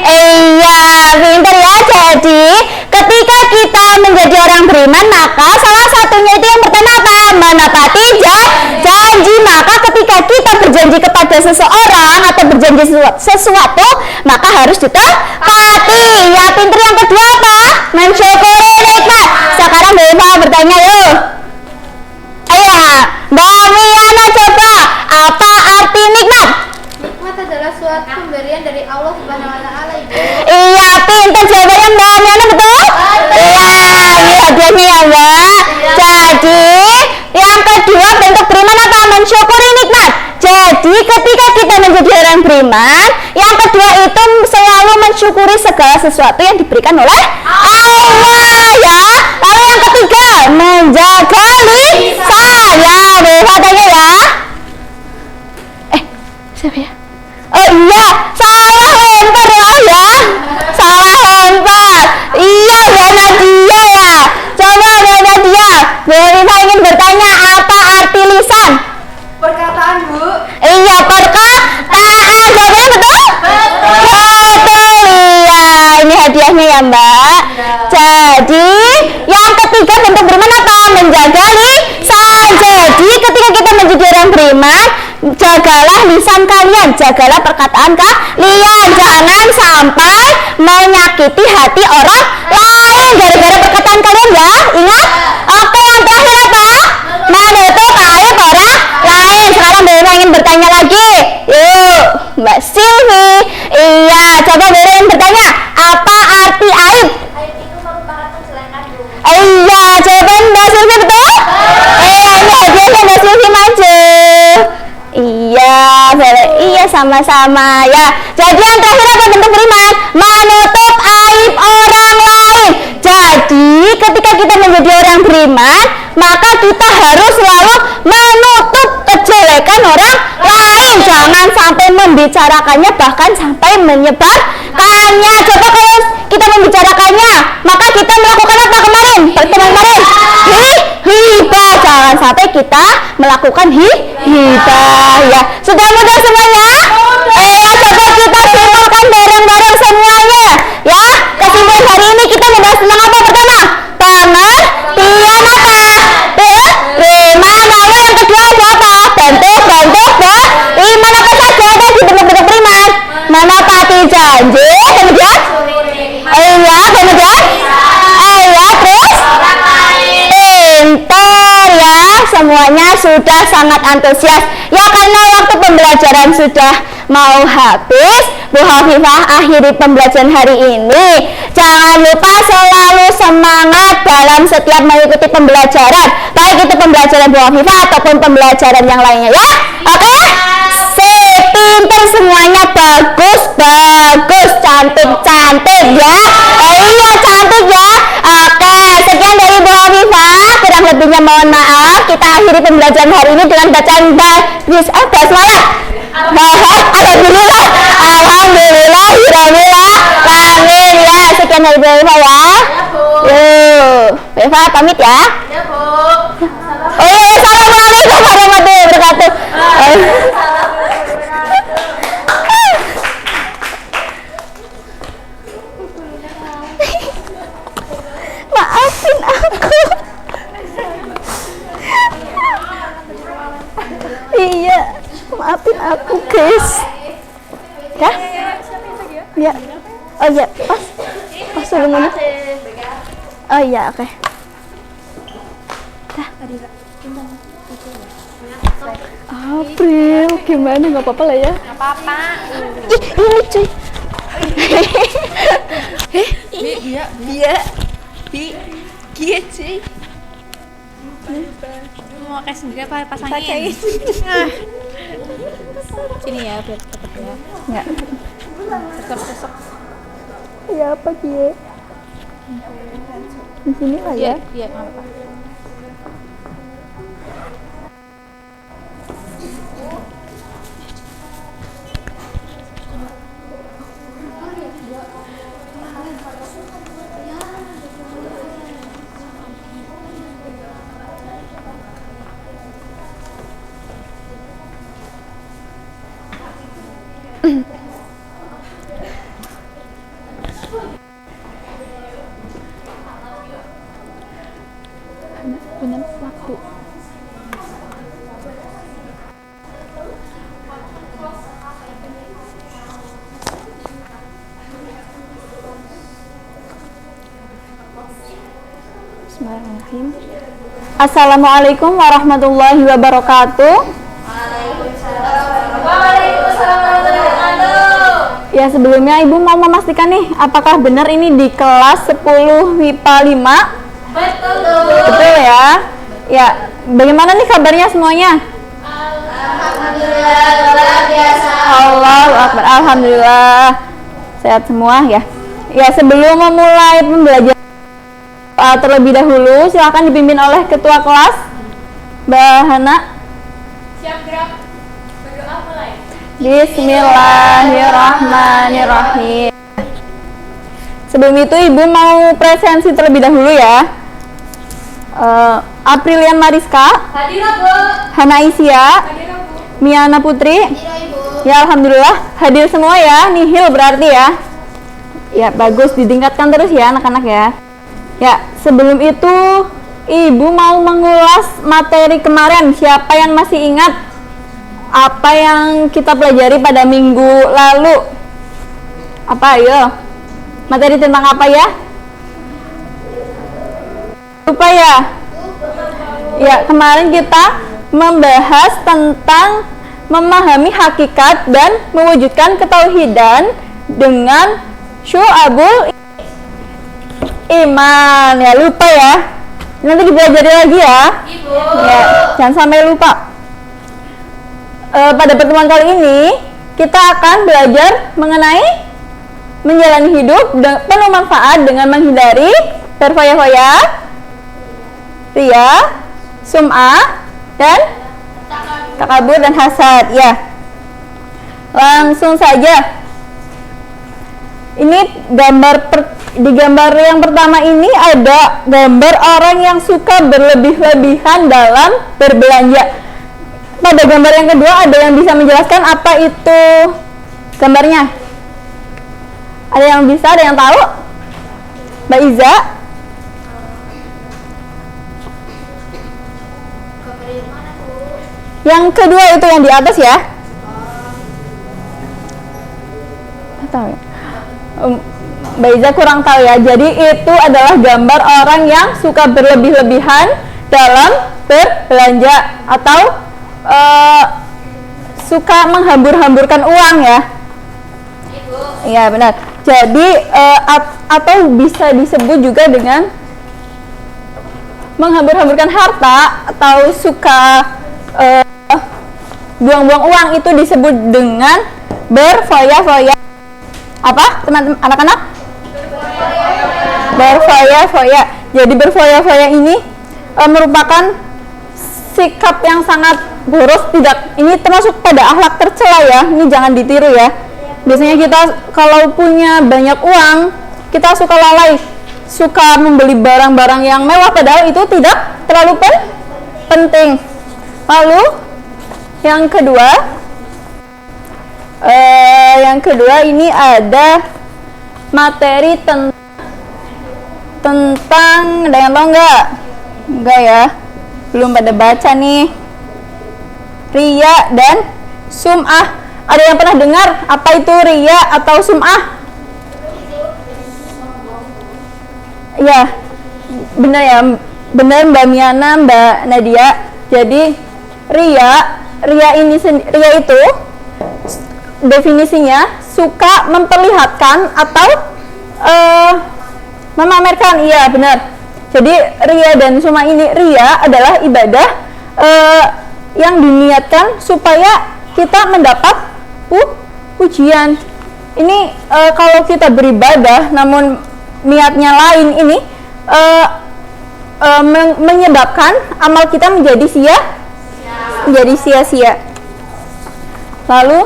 Speaker 3: Iya, pinter ya. Jadi, ketika kita menjadi orang beriman, maka salah satunya itu yang pertama apa? Menepati janji. Maka ketika kita berjanji kepada seseorang atau berjanji sesuatu, maka harus ditepati. Ya, pinter. Yang kedua apa? Mensyukuri nikmat. Sekarang Bu Olivia bertanya yuk. Ayo, Mbak Wiana coba. Apa arti nikmat?
Speaker 10: Nikmat adalah suatu pemberian dari Allah Subhanahu wa Ta'ala, Ibu.
Speaker 3: Iya, pintar jawabannya Mbak Wiana betul? Iya, ini hadiahnya ya Mbak. Jadi, yang kedua bentuk beriman apa? Mensyukuri nikmat. Jadi, ketika kita menjadi orang beriman, yang kedua itu selalu mensyukuri segala sesuatu yang diberikan oleh Allah ya. Lalu yang ketiga, menjaga lisan ya. Katanya ya. Siapa ya? Oh iya, salah lempar ya. contohnya ya Mbak. Jadi yang ketiga bentuk beriman apa? Menjaga lisan. Jadi ketika kita menjadi orang beriman, jagalah lisan kalian, jagalah perkataan kalian, jangan sampai menyakiti hati orang lain gara-gara perkataan kalian ya. Ingat? Oke, yang terakhir apa? Menutup aib orang lain. Sekarang Bella ingin bertanya lagi. Yuk, Mbak Silvi. Iya, coba Bella ingin bertanya, apa arti aib?
Speaker 6: Aib itu merupakan kejelekan dulu.
Speaker 3: Iya, jawaban Mbak Silvi betul? Iya, ini hadiahnya Mbak Silvi maju. Iya, boleh. Iya, sama-sama ya. Jadi yang terakhir apa bentuk beriman? Menutup aib orang lain. Jadi ketika kita menjadi orang beriman, maka kita harus selalu menutup kejelekan orang lain. Jangan sampai membicarakannya, bahkan sampai menyebarkannya. Coba kalau kita membicarakannya, maka kita melakukan apa kemarin? Pertemuan kemarin. Hibah. Jangan sampai kita melakukan hibah ya. Sudah mudah semuanya? Coba kita simpulkan bareng-bareng semuanya ya. Kesimpulan hari ini kita membahas tentang apa pertama? Pengertian apa? Beriman. Lalu yang kedua ada apa? Bentuk beriman apa saja tadi bentuk-bentuk beriman? Menepati janji, kemudian terus pintar ya. Semuanya sudah sangat antusias ya, karena waktu pembelajaran sudah mau habis. Bu Hafifah akhiri pembelajaran hari ini. Jangan lupa selalu semangat dalam setiap mengikuti pembelajaran, baik itu pembelajaran Bu Hafifah ataupun pembelajaran yang lainnya ya. Oke? Pintar semuanya, bagus, cantik ya. Iya, cantik ya. Oke, sekian dari Bu Hafifah. Kurang lebihnya mohon maaf. Kita akhiri pembelajaran hari ini dengan bacaan basmalah. Alhamdulillah, amin ya. Sekian dari Bu Hafifah ya. Yuk, Bu Hafifah pamit ya.
Speaker 8: Ya Bu.
Speaker 3: Oh iya, assalamualaikum warahmatullahi wabarakatuh. Maafin aku. Iya, maafin aku guys. Ya? Ya. Oh iya, pas dulu mana? Oh iya, oke. April, gimana? Nggak apa-apa lah ya?
Speaker 11: Nggak apa-apa.
Speaker 3: Ih, ini cuy.
Speaker 11: Iya cuy. Mau pakai sendiri apa pasangin? Sini ya biar cepet ya.
Speaker 3: Enggak.
Speaker 11: Sesok.
Speaker 3: Ya apa Kie? Di sini lah ya.
Speaker 11: Iya, nggak apa-apa.
Speaker 1: Punya waktu. Bismillahirrahmanirrahim. Assalamualaikum warahmatullahi wabarakatuh. Ya, sebelumnya Ibu mau memastikan nih, apakah benar ini di kelas 10 MIPA 5? Betul ya. Ya, bagaimana nih kabarnya semuanya?
Speaker 8: Alhamdulillah, luar biasa.
Speaker 1: Allahu Akbar. Alhamdulillah. Sehat semua ya. Ya, sebelum memulai pembelajaran terlebih dahulu, silakan dipimpin oleh ketua kelas, Mbak Hana.
Speaker 11: Siap gerak. Berdoa mulai.
Speaker 1: Bismillahirrahmanirrahim. Sebelum itu Ibu mau presensi terlebih dahulu ya. Aprilian Mariska,
Speaker 11: Hadirah Bu.
Speaker 1: Hana Isya,
Speaker 11: Hadirah Bu.
Speaker 1: Miana Putri. Ya, alhamdulillah hadir semua ya. Nihil berarti ya.
Speaker 9: Ya, bagus, ditingkatkan terus ya anak-anak ya. Ya, sebelum itu Ibu mau mengulas materi kemarin. Siapa yang masih ingat apa yang kita pelajari pada minggu lalu? Apa, ayo? Materi tentang apa ya? Lupa ya? Ya, kemarin kita membahas tentang memahami hakikat dan mewujudkan ketauhidan dengan syu'abul iman. Ya, lupa ya? Nanti dipelajari lagi ya.
Speaker 8: Ibu.
Speaker 9: Ya, jangan sampai lupa. Pada pertemuan kali ini kita akan belajar mengenai menjalani hidup penuh manfaat dengan menghindari berfoya-foya, ria, sum'ah, dan takabur dan hasad. Ya, langsung saja. Ini di gambar yang pertama ini ada gambar orang yang suka berlebih-lebihan dalam berbelanja. Pada gambar yang kedua ada yang bisa menjelaskan apa itu gambarnya? Ada yang bisa, ada yang tahu? Mbak Iza? Yang kedua itu yang di atas ya? Tahu ya? Mbak Iza kurang tahu ya. Jadi itu adalah gambar orang yang suka berlebih-lebihan dalam berbelanja atau suka menghambur-hamburkan uang ya. Iya benar. Jadi atau bisa disebut juga dengan menghambur-hamburkan harta atau suka buang-buang uang, itu disebut dengan berfoya-foya. Apa teman-teman anak-anak? Berfoya-foya. Jadi berfoya-foya ini merupakan sikap yang sangat buruk. Ini termasuk pada akhlak tercela ya. Ini jangan ditiru ya. Biasanya kita kalau punya banyak uang, kita suka lalai, suka membeli barang-barang yang mewah padahal itu tidak terlalu penting. Lalu yang kedua ini ada materi tentang, ada yang tahu nggak? Enggak ya, belum pada baca nih. Ria dan sum'ah. Ada yang pernah dengar apa itu ria atau sum'ah? Ya, benar ya, benar Mbak Miana, Mbak Nadia. Jadi ria itu definisinya suka memperlihatkan atau memamerkan. Iya benar. Jadi ria dan sum'ah ini, ria adalah ibadah yang diniatkan supaya kita mendapat pujian. Ini kalau kita beribadah namun niatnya lain, ini menyebabkan amal kita menjadi sia-sia. Lalu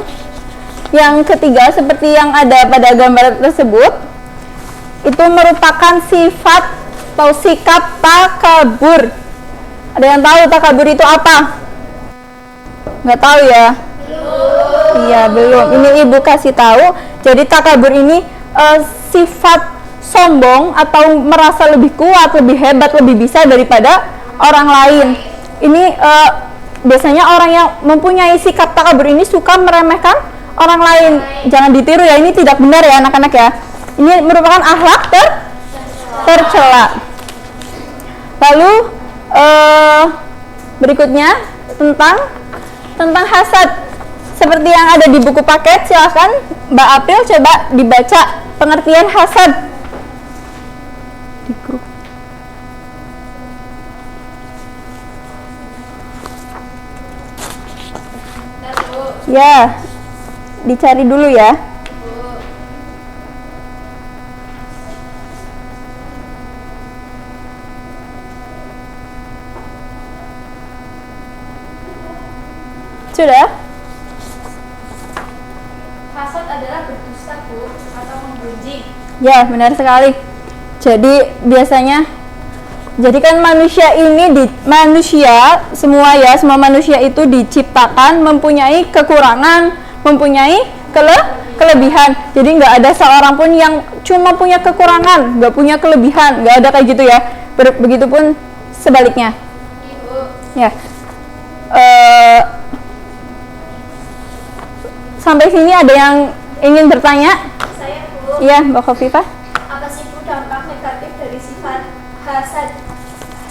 Speaker 9: yang ketiga, seperti yang ada pada gambar tersebut, itu merupakan sifat atau sikap takabur. Ada yang tahu takabur itu apa? Nggak tahu ya? Iya, belum. Ini Ibu kasih tahu. Jadi takabur ini sifat sombong atau merasa lebih kuat, lebih hebat, lebih bisa daripada orang lain. Ini biasanya orang yang mempunyai sikap takabur ini suka meremehkan orang lain. Jangan ditiru ya, ini tidak benar ya anak-anak ya. Ini merupakan akhlak tercela. Lalu berikutnya tentang hasad. Seperti yang ada di buku paket, silahkan Mbak April coba dibaca pengertian hasad di grup. Ya, dicari dulu ya. Sudah?
Speaker 11: Hasad adalah berdusta, Bu, atau menggunjing.
Speaker 9: Ya, benar sekali. Jadi biasanya, jadi kan semua manusia itu diciptakan mempunyai kekurangan, mempunyai kelebihan. Jadi nggak ada seorang pun yang cuma punya kekurangan, nggak punya kelebihan, nggak ada kayak gitu ya. Begitupun sebaliknya. Ya. Sampai sini ada yang ingin bertanya?
Speaker 10: Saya Bu.
Speaker 9: Iya, Mbak Khofifah.
Speaker 10: Apa sih Bu dampak negatif dari sifat hasad?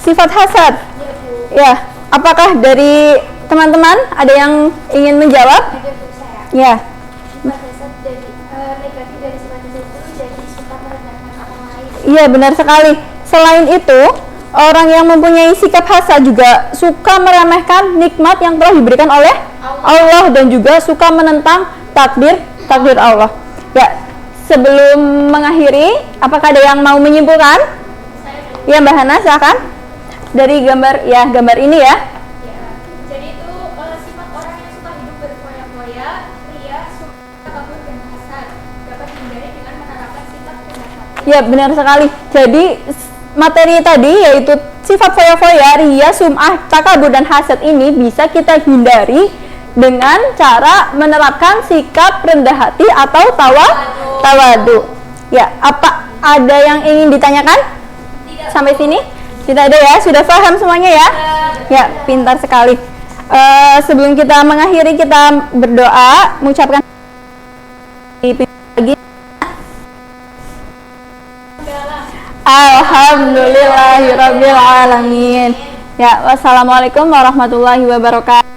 Speaker 9: Sifat hasad.
Speaker 10: Ya Bu.
Speaker 9: Ya, apakah dari teman-teman ada yang ingin menjawab?
Speaker 10: Ada Bu saya.
Speaker 9: Ya.
Speaker 10: Sifat hasad dari negatif dari sifat hasad itu jadi suka merendahkan orang lain.
Speaker 9: Iya, benar sekali. Selain itu, orang yang mempunyai sikap hasad juga suka meremehkan nikmat yang telah diberikan oleh Allah dan juga suka menentang takdir Allah. Ya, sebelum mengakhiri, apakah ada yang mau menyimpulkan? Ya, Mbak Hana, silakan. Dari gambar ini ya.
Speaker 11: Jadi itu sifat orang yang suka hidup berfoya-foya, ria, suka kabur dan hasad dapat dihindari dengan menerapkan sifat rendah hati.
Speaker 9: Ya, benar sekali. Jadi materi tadi yaitu sifat foya-foya, ria, sum'ah, takabur dan hasad ini bisa kita hindari dengan cara menerapkan sikap rendah hati atau tawadu. Ya, apa ada yang ingin ditanyakan? Sampai sini? Tidak ada ya, sudah paham semuanya ya? Ya, pintar sekali. Sebelum kita mengakhiri, kita berdoa, mengucapkan lagi. Alhamdulillahirabbil alamin. Ya, wassalamualaikum warahmatullahi wabarakatuh.